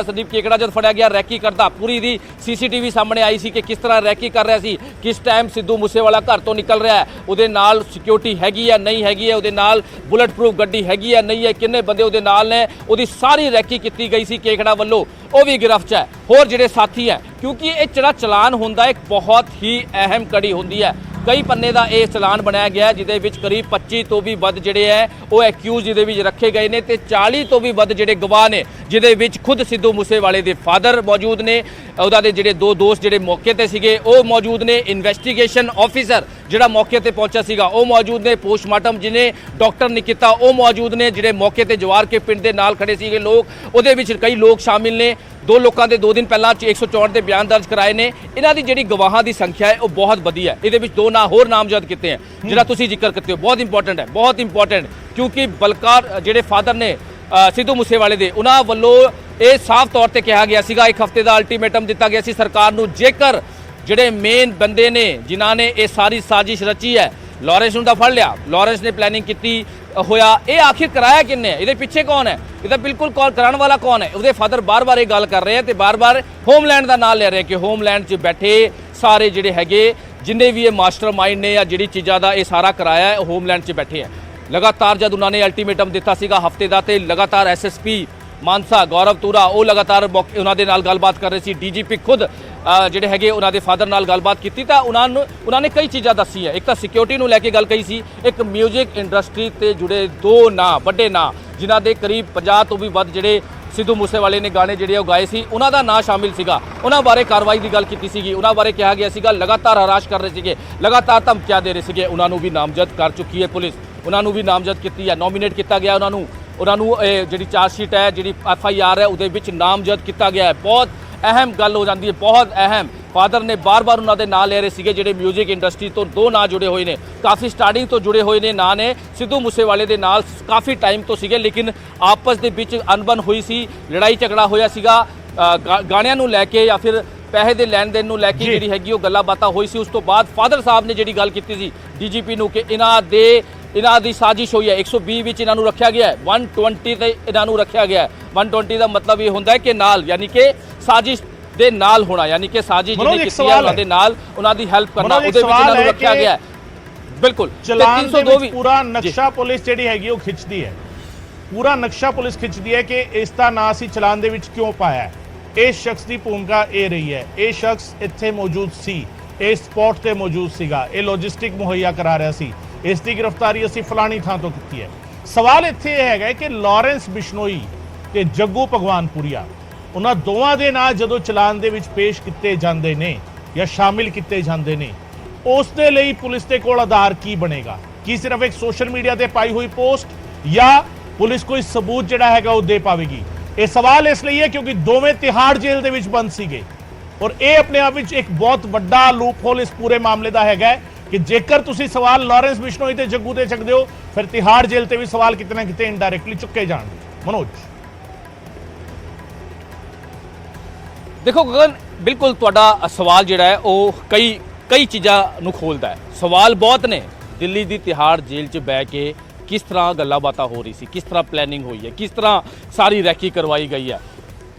ਸੰਦੀਪ ਕੇਕੜਾ ਜਦ ਫੜਿਆ ਗਿਆ ਰੈਕੀ ਕਰਦਾ, ਪੂਰੀ ਦੀ ਸੀਸੀਟੀਵੀ ਸਾਹਮਣੇ ਆਈ ਸੀ ਕਿ ਕਿਸ ਤਰ੍ਹਾਂ ਰੈਕੀ ਕਰ ਰਿਹਾ ਸੀ, ਕਿਸ ਟਾਈਮ ਸਿੱਧੂ ਮੂਸੇਵਾਲਾ ਘਰ ਤੋਂ ਨਿਕਲ ਰਿਹਾ ਹੈ, ਉਹਦੇ ਨਾਲ ਸਿਕਿਉਰਿਟੀ ਹੈਗੀ ਹੈ ਨਹੀਂ ਹੈਗੀ ਹੈ, ਉਹਦੇ ਨਾਲ ਬੁਲਟ ਪ੍ਰੂਫ ਗੱਡੀ ਹੈਗੀ ਹੈ ਨਹੀਂ ਹੈ, ਕਿੰਨੇ ਬੰਦੇ ਉਹਦੇ ਨਾਲ ਨੇ, ਉਹਦੀ ਸਾਰੀ ਰੈਕੀ ਕੀਤੀ ਗਈ ਸੀ ਕੇਕੜਾ ਵੱਲੋਂ। ਉਹ ਵੀ ਗ੍ਰਿਫਤ 'ਚ ਹੈ। ਹੋਰ ਜਿਹੜੇ ਸਾਥੀ ਹੈ, ਕਿਉਂਕਿ ਇਹ ਜਿਹੜਾ ਚਲਾਨ ਹੁੰਦਾ ਇੱਕ ਬਹੁਤ ਹੀ ਅਹਿਮ ਕੜੀ ਹੁੰਦੀ ਹੈ। ਕਈ ਪੰਨੇ ਦਾ ਇਹ ਚਲਾਨ ਬਣਾਇਆ ਗਿਆ, ਜਿਹਦੇ ਵਿੱਚ ਕਰੀਬ 25 ਤੋਂ ਵੀ ਵੱਧ ਜਿਹੜੇ ਹੈ ਉਹ ਐਕਿਊਜ਼ ਜਿਹਦੇ ਵਿੱਚ ਰੱਖੇ ਗਏ ਨੇ, ਤੇ 40 ਤੋਂ ਵੀ ਵੱਧ ਜਿਹੜੇ ਗਵਾਹ ਨੇ, ਜਿਹਦੇ ਵਿੱਚ ਖੁਦ ਸਿੱਧੂ ਮੂਸੇਵਾਲੇ ਦੇ ਫਾਦਰ ਮੌਜੂਦ ਨੇ, ਉਹਦਾ ਦੇ ਜਿਹੜੇ 2 ਦੋਸਤ ਜਿਹੜੇ ਮੌਕੇ ਤੇ ਸੀਗੇ ਉਹ ਮੌਜੂਦ ਨੇ, ਇਨਵੈਸਟੀਗੇਸ਼ਨ ਆਫੀਸਰ ਜਿਹੜਾ ਮੌਕੇ ਤੇ ਪਹੁੰਚਿਆ ਸੀਗਾ ਉਹ ਮੌਜੂਦ ਨੇ, ਪੋਸਟਮਾਰਟਮ ਜਿਹਨੇ ਡਾਕਟਰ ਨੇ ਕੀਤਾ ਉਹ ਮੌਜੂਦ ਨੇ, ਜਿਹੜੇ ਮੌਕੇ ਤੇ ਜਵਾਰ ਕੇ ਪਿੰਡ ਦੇ ਨਾਲ ਖੜੇ ਸੀਗੇ ਲੋਕ, ਉਹਦੇ ਵਿੱਚ ਕਈ ਲੋਕ ਸ਼ਾਮਿਲ ਨੇ। 2 ਲੋਕਾਂ ਦੇ 2 ਦਿਨ ਪਹਿਲਾਂ 164 ਦੇ ਬਿਆਨ ਦਰਜ ਕਰਾਏ ਨੇ। ਇਹਨਾਂ ਦੀ ਜਿਹੜੀ ਗਵਾਹਾਂ ਦੀ ਸੰਖਿਆ ਹੈ ਉਹ ਬਹੁਤ ਵਧੀਆ ਹੈ। ਇਹਦੇ ਵਿੱਚ 2 ਨਾਂ ਹੋਰ ਨਾਮਜ਼ਦ ਕੀਤੇ ਹੈ, ਜਿਹੜਾ ਤੁਸੀਂ ਜ਼ਿਕਰ ਕਰਤੇ ਹੋ, ਬਹੁਤ ਇੰਪੋਰਟੈਂਟ ਹੈ, ਬਹੁਤ ਇੰਪੋਰਟੈਂਟ, ਕਿਉਂਕਿ ਬਲਕਾਰ ਜਿਹੜੇ ਫਾਦਰ ਨੇ ਸਿੱਧੂ ਮੂਸੇਵਾਲੇ ਦੇ, ਉਹਨਾਂ ਵੱਲੋਂ ਇਹ ਸਾਫ਼ ਤੌਰ ਤੇ ਕਿਹਾ ਗਿਆ ਸੀਗਾ, 1 ਹਫ਼ਤੇ ਦਾ ਅਲਟੀਮੇਟਮ ਦਿੱਤਾ ਗਿਆ ਸੀ ਸਰਕਾਰ ਨੂੰ, ਜੇਕਰ ਜਿਹੜੇ ਮੇਨ ਬੰਦੇ ਨੇ ਜਿਨ੍ਹਾਂ ਨੇ ਇਹ ਸਾਰੀ ਸਾਜ਼ਿਸ਼ ਰਚੀ ਹੈ, ਲਾਰੈਂਸ ਨੂੰ ਤਾਂ ਫੜ ਲਿਆ, ਲਾਰੈਂਸ ਨੇ ਪਲੈਨਿੰਗ ਕੀਤੀ ਹੋਇਆ, ਇਹ ਆਖਿਰ ਕਰਾਇਆ ਕਿੰਨੇ, ਇਹਦੇ ਪਿੱਛੇ ਕੌਣ ਹੈ, ਇਹਦਾ ਬਿਲਕੁਲ ਕਾਲ ਕਰਾਉਣ ਵਾਲਾ ਕੌਣ ਹੈ। ਉਹਦੇ ਫਾਦਰ ਬਾਰ-ਬਾਰ ਇਹ ਗੱਲ ਕਰ ਰਹੇ ਆ ਤੇ ਬਾਰ-ਬਾਰ ਹੋਮਲੈਂਡ ਦਾ ਨਾਮ ਲੈ ਰਹੇ ਕਿ ਹੋਮਲੈਂਡ 'ਚ ਬੈਠੇ ਸਾਰੇ ਜਿਹੜੇ ਹੈਗੇ, ਜਿੰਨੇ ਵੀ ਇਹ ਮਾਸਟਰਮਾਈਂਡ ਨੇ ਜਾਂ ਜਿਹੜੀ ਚੀਜ਼ਾਂ ਦਾ ਇਹ ਸਾਰਾ ਕਰਾਇਆ ਹੈ, ਹੋਮਲੈਂਡ 'ਚ ਬੈਠੇ ਆ। ਲਗਾਤਾਰ ਜਦ ਉਹਨਾਂ ਨੇ ਅਲਟੀਮੇਟਮ ਦਿੱਤਾ ਸੀਗਾ ਹਫ਼ਤੇ ਦਾ, ਤੇ ਲਗਾਤਾਰ SSP ਮਾਨਸਾ ਗੌਰਵ ਤੂਰਾ ਉਹ ਲਗਾਤਾਰ ਉਹਨਾਂ ਦੇ ਨਾਲ ਗੱਲਬਾਤ ਕਰ ਰਹੇ ਸੀ, DGP ਖੁਦ ਜਿਹੜੇ ਹੈਗੇ ਉਹਨਾਂ ਦੇ ਫਾਦਰ ਨਾਲ ਗੱਲਬਾਤ ਕੀਤੀ ਤਾਂ ਉਹਨਾਂ ਨੇ ਕਈ ਚੀਜ਼ਾਂ ਦੱਸੀ ਹੈ। ਇੱਕ ਤਾਂ ਸਿਕਿਉਰਿਟੀ ਨੂੰ ਲੈ ਕੇ ਗੱਲ ਕਹੀ ਸੀ, ਇੱਕ ਮਿਊਜ਼ਿਕ ਇੰਡਸਟਰੀ ਤੇ ਜੁੜੇ 2 ਨਾਂ, ਵੱਡੇ ਨਾਂ, ਜਿਨ੍ਹਾਂ ਦੇ ਕਰੀਬ 50 ਤੋਂ ਵੀ ਵੱਧ ਜਿਹੜੇ ਸਿੱਧੂ ਮੂਸੇਵਾਲੇ ਨੇ ਗਾਣੇ ਜਿਹੜੇ ਉਹ ਗਾਏ ਸੀ, ਉਹਨਾਂ ਦਾ ਨਾਂ ਸ਼ਾਮਿਲ ਸੀਗਾ। ਉਹਨਾਂ ਬਾਰੇ ਕਾਰਵਾਈ ਦੀ ਗੱਲ ਕੀਤੀ ਸੀਗੀ, ਉਹਨਾਂ ਬਾਰੇ ਕਿਹਾ ਗਿਆ ਸੀਗਾ ਲਗਾਤਾਰ ਹਰਾਸ਼ ਕਰ ਰਹੇ ਸੀਗੇ, ਲਗਾਤਾਰ ਧਮਕੀਆਂ ਦੇ ਰਹੇ ਸੀਗੇ। ਉਹਨਾਂ ਨੂੰ ਵੀ ਨਾਮਜ਼ਦ ਕਰ ਚੁੱਕੀ ਹੈ ਪੁਲਿਸ, ਉਹਨਾਂ ਨੂੰ ਵੀ ਨਾਮਜ਼ਦ ਕੀਤੀ ਹੈ, ਨੋਮੀਨੇਟ ਕੀਤਾ ਗਿਆ ਉਹਨਾਂ ਨੂੰ ਜਿਹੜੀ ਚਾਰਜ ਸ਼ੀਟ ਹੈ, ਜਿਹੜੀ FIR ਹੈ, ਉਹਦੇ ਵਿੱਚ ਨਾਮਜ਼ਦ ਕੀਤਾ ਗਿਆ ਹੈ। ਬਹੁਤ ਅਹਿਮ ਗੱਲ ਹੋ ਜਾਂਦੀ ਹੈ, ਬਹੁਤ ਅਹਿਮ। ਫਾਦਰ ਨੇ ਬਾਰ-ਬਾਰ ਉਹਨਾਂ ਦੇ ਨਾਂ ਲੈ ਰਹੇ ਸੀਗੇ, ਜਿਹੜੇ ਮਿਊਜ਼ਿਕ ਇੰਡਸਟਰੀ ਤੋਂ 2 ਨਾਂ ਜੁੜੇ ਹੋਏ ਨੇ, ਕਾਫੀ ਸਟਾਰਟਿੰਗ ਤੋਂ ਜੁੜੇ ਹੋਏ ਨੇ ਨਾਂ ਨੇ, ਸਿੱਧੂ ਮੂਸੇਵਾਲੇ ਦੇ ਨਾਲ ਕਾਫੀ ਟਾਈਮ ਤੋਂ ਸੀਗੇ, ਲੇਕਿਨ ਆਪਸ ਦੇ ਵਿੱਚ ਅਣਬਣ ਹੋਈ ਸੀ, ਲੜਾਈ ਝਗੜਾ ਹੋਇਆ ਸੀਗਾ ਗਾਣਿਆਂ ਨੂੰ ਲੈ ਕੇ ਜਾਂ ਫਿਰ ਪੈਸੇ ਦੇ ਲੈਣ ਦੇਣ ਨੂੰ ਲੈ ਕੇ ਜਿਹੜੀ ਹੈਗੀ ਉਹ ਗੱਲਾਂ ਬਾਤਾਂ ਹੋਈ ਸੀ। ਉਸ ਤੋਂ ਬਾਅਦ ਫਾਦਰ ਸਾਹਿਬ ਨੇ ਜਿਹੜੀ ਗੱਲ ਕੀਤੀ ਸੀ DGP ਨੂੰ ਕਿ ਇਹਨਾਂ ਦੀ ਸਾਜ਼ਿਸ਼ ਹੋਈ ਹੈ, 120 ਵਿੱਚ ਇਹਨਾਂ ਨੂੰ ਰੱਖਿਆ ਗਿਆ ਹੈ, 120 ਤੇ ਇਹਨਾਂ ਨੂੰ ਰੱਖਿਆ ਗਿਆ ਹੈ। 120 ਦਾ ਮਤਲਬ ਇਹ ਹੁੰਦਾ ਹੈ ਕਿ ਨਾਲ, ਯਾਨੀ ਕਿ ਸਾਜ਼ਿਸ਼ ਦੇ ਨਾਲ ਹੋਣਾ, ਯਾਨੀ ਕਿ ਸਾਜ਼ਿਸ਼ ਜਿਹਨੇ ਕੀਤੀ ਹੈ ਉਹਨਾਂ ਦੇ ਨਾਲ ਉਹਨਾਂ ਦੀ ਹੈਲਪ ਕਰਨਾ, ਉਹਦੇ ਵਿੱਚ ਇਹਨਾਂ ਨੂੰ ਰੱਖਿਆ ਗਿਆ ਹੈ। ਬਿਲਕੁਲ ਚਲਾਨ ਦੇ ਵਿੱਚ ਪੂਰਾ ਨਕਸ਼ਾ ਪੁਲਿਸ ਜਿਹੜੀ ਹੈਗੀ ਉਹ ਖਿੱਚਦੀ ਹੈ, ਪੂਰਾ ਨਕਸ਼ਾ ਪੁਲਿਸ ਖਿੱਚਦੀ ਹੈ ਕਿ ਇਸ ਦਾ ਨਾਂ ਅਸੀਂ ਚਲਾਨ ਦੇ ਵਿੱਚ ਕਿਉਂ ਪਾਇਆ ਹੈ। ਇਸ ਸ਼ਖਸ ਦੀ ਭੂਮਿਕਾ ਇਹ ਰਹੀ ਹੈ, ਇਹ ਸ਼ਖਸ ਇੱਥੇ ਮੌਜੂਦ ਸੀ, ਇਸ ਸਪੌਟ ਤੇ ਮੌਜੂਦ ਸੀਗਾ, ਇਹ ਲੌਜਿਸਟਿਕ ਮੁਹੱਈਆ ਕਰਾ ਰਿਹਾ ਸੀ, ਇਸ ਦੀ ਗ੍ਰਿਫਤਾਰੀ ਅਸੀਂ ਫਲਾਣੀ ਥਾਂ ਤੋਂ ਕੀਤੀ ਹੈ। ਸਵਾਲ ਇੱਥੇ ਇਹ ਹੈਗਾ ਕਿ ਲਾਰੈਂਸ ਬਿਸ਼ਨੋਈ ਤੇ ਜੱਗੂ ਭਗਵਾਨਪੁਰੀਆ, ਉਹਨਾਂ ਦੋਵਾਂ ਦੇ ਨਾਂ ਜਦੋਂ ਚਲਾਨ ਦੇ ਵਿੱਚ ਪੇਸ਼ ਕੀਤੇ ਜਾਂਦੇ ਨੇ ਜਾਂ ਸ਼ਾਮਿਲ ਕੀਤੇ ਜਾਂਦੇ ਨੇ, ਉਸ ਦੇ ਲਈ ਪੁਲਿਸ ਦੇ ਕੋਲ ਆਧਾਰ ਕੀ ਬਣੇਗਾ? ਕੀ ਸਿਰਫ ਇੱਕ ਸੋਸ਼ਲ ਮੀਡੀਆ ਤੇ ਪਾਈ ਹੋਈ ਪੋਸਟ, ਜਾਂ ਪੁਲਿਸ ਕੋਈ ਸਬੂਤ ਜਿਹੜਾ ਹੈਗਾ ਉਹ ਦੇ ਪਾਵੇਗੀ? ਇਹ ਸਵਾਲ ਇਸ ਲਈ ਹੈ ਕਿਉਂਕਿ ਦੋਵੇਂ ਤਿਹਾੜ ਜੇਲ੍ਹ ਦੇ ਵਿੱਚ ਬੰਦ ਸੀਗੇ, ਔਰ ਇਹ ਆਪਣੇ ਆਪ ਵਿੱਚ ਇੱਕ ਬਹੁਤ ਵੱਡਾ ਲੂਪ ਹੋਲ ਇਸ ਪੂਰੇ ਮਾਮਲੇ ਦਾ ਹੈਗਾ ਕਿ ਜੇਕਰ ਤੁਸੀਂ ਸਵਾਲ ਲਾਰੈਂਸ ਬਿਸ਼ਨੋਈ ਤੇ ਜੱਗੂ ਤੇ ਚੱਕਦੇ ਹੋ, ਫਿਰ ਤਿਹਾੜ ਜੇਲ੍ਹ ਤੇ ਵੀ ਸਵਾਲ ਕਿਤੇ ਨਾ ਕਿਤੇ ਇਨਡਾਇਰੈਕਟਲੀ ਚੁੱਕੇ ਜਾਣਗੇ। ਮਨੋਜ, ਦੇਖੋ ਗਗਨ, ਬਿਲਕੁਲ ਤੁਹਾਡਾ ਸਵਾਲ ਜਿਹੜਾ ਹੈ ਉਹ ਕਈ ਚੀਜ਼ਾਂ ਨੂੰ ਖੋਲਦਾ ਹੈ। ਸਵਾਲ ਬਹੁਤ ਨੇ, ਦਿੱਲੀ ਦੀ ਤਿਹਾੜ ਜੇਲ੍ਹ 'ਚ ਬਹਿ ਕੇ ਕਿਸ ਤਰ੍ਹਾਂ ਗੱਲਾਂ ਬਾਤਾਂ ਹੋ ਰਹੀ ਸੀ, ਕਿਸ ਤਰ੍ਹਾਂ ਪਲੈਨਿੰਗ ਹੋਈ ਹੈ, ਕਿਸ ਤਰ੍ਹਾਂ ਸਾਰੀ ਰੈਕੀ ਕਰਵਾਈ ਗਈ ਹੈ।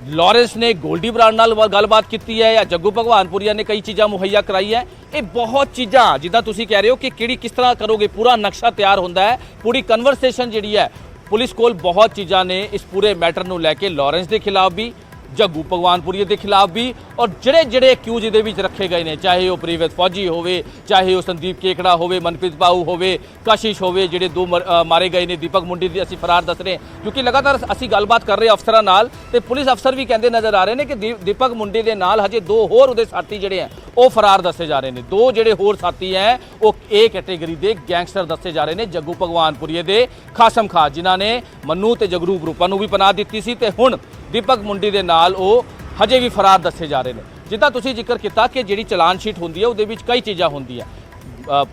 ਲਾਰੈਂਸ ਨੇ ਗੋਲਡੀ ਬਰਾੜ ਨਾਲ ਗੱਲਬਾਤ ਕੀਤੀ ਹੈ ਜਾਂ ਜੱਗੂ ਭਗਵਾਨਪੁਰੀਆ ਨੇ ਕਈ ਚੀਜ਼ਾਂ ਮੁਹੱਈਆ ਕਰਾਈ ਹੈ। ਇਹ ਬਹੁਤ ਚੀਜ਼ਾਂ ਜਿੱਦਾਂ ਤੁਸੀਂ ਕਹਿ ਰਹੇ ਹੋ ਕਿ ਕਿਹੜੀ ਕਿਸ ਤਰ੍ਹਾਂ ਕਰੋਗੇ, ਪੂਰਾ ਨਕਸ਼ਾ ਤਿਆਰ ਹੁੰਦਾ ਹੈ, ਪੂਰੀ ਕਨਵਰਸੇਸ਼ਨ ਜਿਹੜੀ ਹੈ ਪੁਲਿਸ ਕੋਲ ਬਹੁਤ ਚੀਜ਼ਾਂ ਨੇ ਇਸ ਪੂਰੇ ਮੈਟਰ ਨੂੰ ਲੈ ਕੇ, ਲਾਰੈਂਸ ਦੇ ਖਿਲਾਫ ਵੀ, ਜੱਗੂ ਭਗਵਾਨਪੁਰੀਆ ਦੇ ਖਿਲਾਫ ਵੀ, ਔਰ ਜਿਹੜੇ ਅਕਿਊਜ਼ ਇਹਦੇ ਵਿੱਚ ਰੱਖੇ ਗਏ ਨੇ, ਚਾਹੇ ਉਹ ਪ੍ਰੀਵਿਤ ਫੌਜੀ ਹੋਵੇ, ਚਾਹੇ ਉਹ ਸੰਦੀਪ ਕੇਕੜਾ ਹੋਵੇ, ਮਨਪ੍ਰੀਤ ਬਾਊ ਹੋਵੇ, ਕਸ਼ਿਸ਼ ਹੋਵੇ, ਜਿਹੜੇ ਦੋ ਮਾਰੇ ਗਏ ਨੇ, ਦੀਪਕ ਮੁੰਡੀ ਦੀ ਅਸੀਂ ਫਰਾਰ ਦੱਸ ਰਹੇ ਕਿਉਂਕਿ ਲਗਾਤਾਰ ਅਸੀਂ ਗੱਲਬਾਤ ਕਰ ਰਹੇ ਅਫਸਰਾਂ ਨਾਲ ਤੇ ਪੁਲਿਸ ਅਫਸਰ ਵੀ ਕਹਿੰਦੇ ਨਜ਼ਰ ਆ ਰਹੇ ਨੇ ਕਿ ਦੀਪਕ ਮੁੰਡੀ ਦੇ ਨਾਲ ਹਜੇ ਦੋ ਹੋਰ ਉਹਦੇ ਸਾਥੀ ਜਿਹੜੇ ਆ ਉਹ ਫਰਾਰ ਦੱਸੇ ਜਾ ਰਹੇ ਨੇ। ਦੋ ਜਿਹੜੇ ਹੋਰ ਸਾਥੀ ਹੈ ਉਹ ਏ ਕੈਟੇਗਰੀ ਦੇ ਗੈਂਗਸਟਰ ਦੱਸੇ ਜਾ ਰਹੇ ਨੇ, ਜੱਗੂ ਭਗਵਾਨਪੁਰੀਆ ਦੇ ਖਾਸਮ ਖਾਸ, ਜਿਨ੍ਹਾਂ ਨੇ ਮੰਨੂ ਤੇ ਜਗਰੂ ਗਰੁੱਪਾਂ ਨੂੰ ਵੀ ਪਨਾਹ ਦਿੱਤੀ ਸੀ ਤੇ ਹੁਣ ਦੀਪਕ ਮੁੰਡੀ ਦੇ ਨਾਲ ਉਹ ਹਜੇ ਵੀ ਫਰਾਰ ਦੱਸੇ ਜਾ ਰਹੇ ਨੇ। ਜਿੱਦਾਂ ਤੁਸੀਂ ਜ਼ਿਕਰ ਕੀਤਾ ਕਿ ਜਿਹੜੀ ਚਲਾਨ ਸ਼ੀਟ ਹੁੰਦੀ ਹੈ ਉਹਦੇ ਵਿੱਚ ਕਈ ਚੀਜ਼ਾਂ ਹੁੰਦੀਆਂ,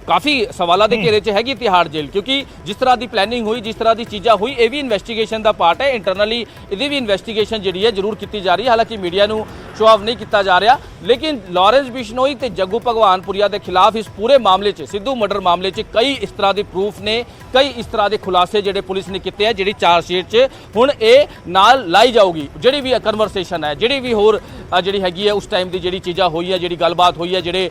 ਕਾਫੀ ਸਵਾਲਾਂ ਦੇ ਘੇਰੇ 'ਚ ਹੈਗੀ ਤਿਹਾੜ ਜੇਲ੍ਹ, ਕਿਉਂਕਿ ਜਿਸ ਤਰ੍ਹਾਂ ਦੀ ਪਲੈਨਿੰਗ ਹੋਈ, ਜਿਸ ਤਰ੍ਹਾਂ ਦੀ ਚੀਜ਼ਾਂ ਹੋਈ, ਇਹ ਵੀ ਇਨਵੈਸਟੀਗੇਸ਼ਨ ਦਾ ਪਾਰਟ ਹੈ। ਇੰਟਰਨਲੀ ਇਹਦੀ ਵੀ ਇਨਵੈਸਟੀਗੇਸ਼ਨ ਜਿਹੜੀ ਹੈ ਜ਼ਰੂਰ ਕੀਤੀ ਜਾ ਰਹੀ ਹੈ, ਹਾਲਾਂਕਿ ਮੀਡੀਆ ਨੂੰ ਸ਼ੋ ਆਫ ਨਹੀਂ ਕੀਤਾ ਜਾ ਰਿਹਾ। ਲੇਕਿਨ ਲਾਰੈਂਸ ਬਿਸ਼ਨੋਈ ਤੇ ਜੱਗੂ ਭਗਵਾਨਪੁਰੀਆ ਦੇ ਖਿਲਾਫ ਇਸ ਪੂਰੇ ਮਾਮਲੇ 'ਚ, ਸਿੱਧੂ ਮਰਡਰ ਮਾਮਲੇ 'ਚ ਕਈ ਇਸ ਤਰ੍ਹਾਂ ਦੇ ਪ੍ਰੂਫ ਨੇ, ਕਈ ਇਸ ਤਰ੍ਹਾਂ ਦੇ ਖੁਲਾਸੇ ਜਿਹੜੇ ਪੁਲਿਸ ਨੇ ਕੀਤੇ ਆ, ਜਿਹੜੀ ਚਾਰਜਸ਼ੀਟ 'ਚ ਹੁਣ ਇਹ ਨਾਲ ਲਾਈ ਜਾਊਗੀ। ਜਿਹੜੀ ਵੀ ਕਨਵਰਸੇਸ਼ਨ ਹੈ, ਜਿਹੜੀ ਵੀ ਹੋਰ ਜਿਹੜੀ ਹੈਗੀ ਹੈ ਉਸ ਟਾਈਮ ਦੀ ਜਿਹੜੀ ਚੀਜ਼ਾਂ ਹੋਈ ਹੈ, ਜਿਹੜੀ ਗੱਲਬਾਤ ਹੋਈ ਹੈ, ਜਿਹੜੇ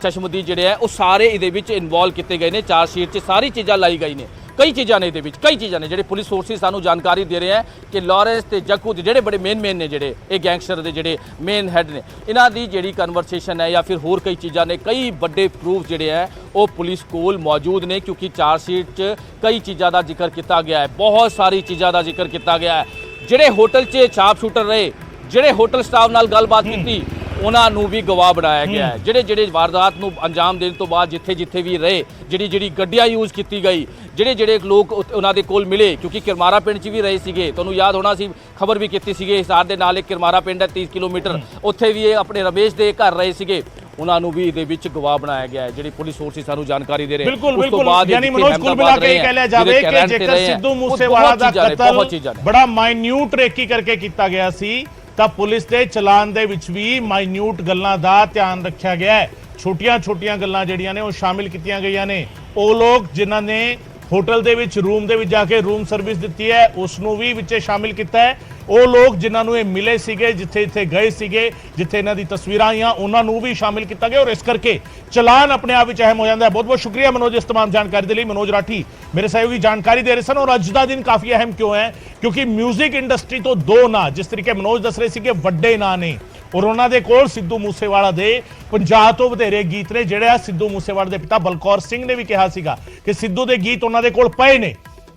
ਚਸ਼ਮਦੀਦ ਜਿਹੜੇ ਹੈ ਉਹ ਸਾਰੇ ਇਹਦੇ ਵਿੱਚ ਇਨਵੋਲਵ ਕੀਤੇ ਗਏ ਨੇ। ਚਾਰਜਸ਼ੀਟ 'ਚ ਸਾਰੀ ਚੀਜ਼ਾਂ ਲਾਈ ਗਈ ਨੇ, ਕਈ ਚੀਜ਼ਾਂ ਨੇ ਇਹਦੇ ਵਿੱਚ, ਕਈ ਚੀਜ਼ਾਂ ਨੇ ਜਿਹੜੇ ਪੁਲਿਸ ਸੋਰਸਿਸ ਸਾਨੂੰ ਜਾਣਕਾਰੀ ਦੇ ਰਹੇ ਹੈ ਕਿ ਲਾਰੈਂਸ ਤੇ ਜੱਗੂ ਦੇ ਜਿਹੜੇ ਬੜੇ ਮੇਨ ਨੇ, ਜਿਹੜੇ ਇਹ ਗੈਂਗਸਟਰ ਦੇ ਜਿਹੜੇ ਮੇਨ ਹੈਡ ਨੇ, ਇਹਨਾਂ ਦੀ ਜਿਹੜੀ ਕਨਵਰਸੇਸ਼ਨ ਹੈ ਜਾਂ ਫਿਰ ਹੋਰ ਕਈ ਚੀਜ਼ਾਂ ਨੇ, ਕਈ ਵੱਡੇ ਪ੍ਰੂਫ ਜਿਹੜੇ ਹੈ ਉਹ ਪੁਲਿਸ ਕੋਲ ਮੌਜੂਦ ਨੇ, ਕਿਉਂਕਿ ਚਾਰਜਸ਼ੀਟ 'ਚ ਕਈ ਚੀਜ਼ਾਂ ਦਾ ਜ਼ਿਕਰ ਕੀਤਾ ਗਿਆ ਹੈ, ਬਹੁਤ ਸਾਰੀ ਚੀਜ਼ਾਂ ਦਾ ਜ਼ਿਕਰ ਕੀਤਾ ਗਿਆ ਹੈ। ਜਿਹੜੇ ਹੋਟਲ 'ਚ ਸ਼ਾਰਪ ਸ਼ੂਟਰ ਰਹੇ, ਜਿਹੜੇ ਹੋਟਲ ਸਟਾਫ ਨਾਲ ਗੱਲਬਾਤ ਕੀਤੀ, ਉਹਨਾਂ ਨੂੰ ਵੀ ਗਵਾਹ ਬਣਾਇਆ ਗਿਆ ਹੈ। ਜਿਹੜੇ ਵਾਰਦਾਤ ਨੂੰ ਅੰਜਾਮ ਦੇਣ ਤੋਂ ਬਾਅਦ ਜਿੱਥੇ ਵੀ ਰਹੇ, ਜਿਹੜੀ ਗੱਡੀਆਂ ਯੂਜ਼ ਕੀਤੀ ਗਈ, ਜਿਹੜੇ ਲੋਕ ਉਹਨਾਂ ਦੇ ਕੋਲ ਮਿਲੇ, ਕਿਉਂਕਿ ਕਿਰਮਾਰਾ ਪਿੰਡ 'ਚ ਵੀ ਰਹੇ ਸੀਗੇ, ਤੁਹਾਨੂੰ ਯਾਦ ਹੋਣਾ ਸੀ, ਖਬਰ ਵੀ ਕੀਤੀ ਸੀਗੇ, ਹਿਸਾਰ ਦੇ ਨਾਲ ਇੱਕ ਕਿਰਮਾਰਾ ਪਿੰਡ ਹੈ 30 ਕਿਲੋਮੀਟਰ, ਉੱਥੇ ਵੀ ਇਹ ਆਪਣੇ ਰਮੇਸ਼ ਦੇ ਘਰ ਰਹੇ ਸੀਗੇ, ਉਹਨਾਂ ਨੂੰ ਵੀ ਇਹਦੇ ਵਿੱਚ ਗਵਾਹ ਬਣਾਇਆ ਗਿਆ ਹੈ। ਜਿਹੜੀ ਪੁਲਿਸ ਸੋਰਸਿਸ ਸਾਨੂੰ ਜਾਣਕਾਰੀ ਦੇ ਰਹੇ ਬਿਲਕੁਲ ਯਾਨੀ ਮਨੋਜ ਕੁੱਲ ਮਿਲਾ ਕੇ ਇਹ ਕਹਿ ਲਿਆ ਜਾਵੇ ਕਿ ਜੇਕਰ ਸਿੱਧੂ ਮੂਸੇਵਾਲਾ ਦਾ ਕਤਲ ਬੜਾ ਮਾਈਨਿਊਟ ਰੇਕੀ ਕਰਕੇ ਕੀਤਾ ਗਿਆ ਸੀ ਤਾਂ ਪੁਲਿਸ ਦੇ ਚਲਾਨ ਦੇ ਵਿੱਚ ਵੀ ਮਾਈਨਿਊਟ ਗੱਲਾਂ ਦਾ ਧਿਆਨ ਰੱਖਿਆ ਗਿਆ ਹੈ। ਛੋਟੀਆਂ ਗੱਲਾਂ ਜਿਹੜੀਆਂ ਨੇ ਉਹ ਸ਼ਾਮਿਲ ਕੀਤੀਆਂ ਗਈਆਂ ਨੇ। ਉਹ ਲੋਕ ਜਿਨ੍ਹਾਂ ਨੇ ਹੋਟਲ ਦੇ ਵਿੱਚ ਰੂਮ ਦੇ ਵਿੱਚ ਜਾ ਕੇ ਰੂਮ ਸਰਵਿਸ ਦਿੱਤੀ ਹੈ ਉਸ ਨੂੰ ਵੀ ਵਿੱਚੇ ਸ਼ਾਮਿਲ ਕੀਤਾ ਹੈ। ਉਹ ਲੋਕ ਜਿਨ੍ਹਾਂ ਨੂੰ ਇਹ ਮਿਲੇ ਸੀਗੇ, ਜਿੱਥੇ ਗਏ ਸੀਗੇ, ਜਿੱਥੇ ਇਹਨਾਂ ਦੀ ਤਸਵੀਰਾਂ ਆਈਆਂ, ਉਹਨਾਂ ਨੂੰ ਵੀ ਸ਼ਾਮਿਲ ਕੀਤਾ ਗਿਆ ਔਰ ਇਸ ਕਰਕੇ ਚਲਾਨ ਆਪਣੇ ਆਪ ਵਿੱਚ ਅਹਿਮ ਹੋ ਜਾਂਦਾ ਹੈ। ਬਹੁਤ ਸ਼ੁਕਰੀਆ ਮਨੋਜ ਇਸ तमाम ਜਾਣਕਾਰੀ ਦੇ ਲਈ। ਮਨੋਜ ਰਾਠੀ ਮੇਰੇ ਸਹਿਯੋਗੀ ਜਾਣਕਾਰੀ ਦੇ ਰਹੇ ਸਨ। ਔਰ ਅੱਜ ਦਾ ਦਿਨ ਕਾਫੀ ਅਹਿਮ ਕਿਉਂ ਹੈ? ਕਿਉਂਕਿ ਮਿਊਜ਼ਿਕ ਇੰਡਸਟਰੀ ਤੋਂ ਦੋ ਨਾਂ, ਜਿਸ ਤਰੀਕੇ ਮਨੋਜ ਦੱਸ ਰਹੇ ਸੀਗੇ, ਵੱਡੇ ਨਾਂ ਨੇ ਔਰ ਉਹਨਾਂ ਦੇ ਕੋਲ ਸਿੱਧੂ ਮੂਸੇਵਾਲਾ ਦੇ 50 ਤੋਂ ਵਧੇਰੇ ਗੀਤ ਨੇ। ਜਿਹੜੇ ਸਿੱਧੂ ਮੂਸੇਵਾਲਾ ਦੇ ਪਿਤਾ ਬਲਕੌਰ ਸਿੰਘ ਨੇ ਵੀ ਕਿਹਾ ਸੀਗਾ ਕਿ ਸਿੱਧੂ ਦੇ ਗੀਤ ਉਹਨਾਂ ਦੇ ਕੋਲ ਪਏ ਨੇ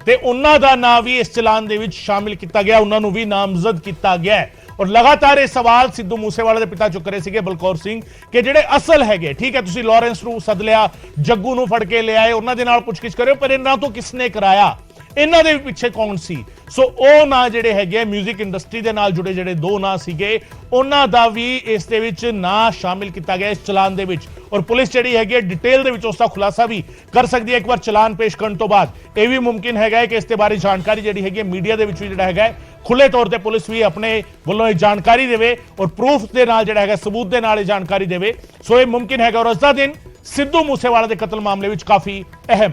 ਤੇ ਉਹਨਾਂ ਦਾ ਨਾਂ ਵੀ ਇਸ ਚਲਾਨ ਦੇ ਵਿੱਚ ਸ਼ਾਮਿਲ ਕੀਤਾ ਗਿਆ, ਉਹਨਾਂ ਨੂੰ ਵੀ ਨਾਮਜ਼ਦ ਕੀਤਾ ਗਿਆ। ਔਰ ਲਗਾਤਾਰ ਇਹ ਸਵਾਲ ਸਿੱਧੂ ਮੂਸੇਵਾਲੇ ਦੇ ਪਿਤਾ ਚੁੱਕ ਰਹੇ ਸੀਗੇ ਬਲਕੌਰ ਸਿੰਘ ਕਿ ਜਿਹੜੇ ਅਸਲ ਹੈਗੇ, ਠੀਕ ਹੈ ਤੁਸੀਂ ਲਾਰੈਂਸ ਨੂੰ ਸੱਦ ਲਿਆ, ਜੱਗੂ ਨੂੰ ਫੜ ਕੇ ਲਿਆਏ, ਉਹਨਾਂ ਦੇ ਨਾਲ ਪੁੱਛਗਿੱਛ ਕਰਿਓ, ਪਰ ਇਹਨਾਂ ਤੋਂ ਕਿਸਨੇ ਕਰਾਇਆ, ਇਹਨਾਂ ਦੇ ਪਿੱਛੇ ਕੌਣ ਸੀ? ਸੋ ਉਹ ਨਾਂ ਜਿਹੜੇ ਹੈਗੇ ਮਿਊਜ਼ਿਕ ਇੰਡਸਟਰੀ ਦੇ ਨਾਲ ਜੁੜੇ ਜਿਹੜੇ ਦੋ ਨਾਂ ਸੀਗੇ, ਉਹਨਾਂ ਦਾ ਵੀ ਇਸ ਦੇ ਵਿੱਚ ਨਾਂ ਸ਼ਾਮਿਲ ਕੀਤਾ ਗਿਆ ਇਸ ਚਲਾਨ ਦੇ ਵਿੱਚ। ਔਰ ਪੁਲਿਸ ਜਿਹੜੀ ਹੈਗੀ ਡਿਟੇਲ ਦੇ ਵਿੱਚ ਉਸ ਦਾ ਖੁਲਾਸਾ ਵੀ ਕਰ ਸਕਦੀ ਹੈ ਇੱਕ ਵਾਰ ਚਲਾਨ ਪੇਸ਼ ਕਰਨ ਤੋਂ ਬਾਅਦ। ਇਹ ਵੀ ਮੁਮਕਿਨ ਹੈਗਾ ਕਿ ਇਸ ਦੇ ਬਾਰੇ ਜਾਣਕਾਰੀ ਜਿਹੜੀ ਹੈਗੀ ਮੀਡੀਆ ਦੇ ਵਿੱਚ ਵੀ ਜਿਹੜਾ ਹੈਗਾ ਖੁੱਲੇ ਤੌਰ ਤੇ ਪੁਲਿਸ ਵੀ ਆਪਣੇ ਵੱਲੋਂ ਇਹ ਜਾਣਕਾਰੀ ਦੇਵੇ ਔਰ ਪ੍ਰੂਫ ਦੇ ਨਾਲ ਜਿਹੜਾ ਹੈਗਾ ਸਬੂਤ ਦੇ ਨਾਲ ਇਹ ਜਾਣਕਾਰੀ ਦੇਵੇ। ਸੋ ਇਹ ਮੁਮਕਿਨ ਹੈਗਾ ਔਰ ਅੱਜ ਦਾ ਦਿਨ ਸਿੱਧੂ ਮੂਸੇਵਾਲਾ ਦੇ ਕਤਲ ਮਾਮਲੇ ਵਿੱਚ ਕਾਫੀ ਅਹਿਮ।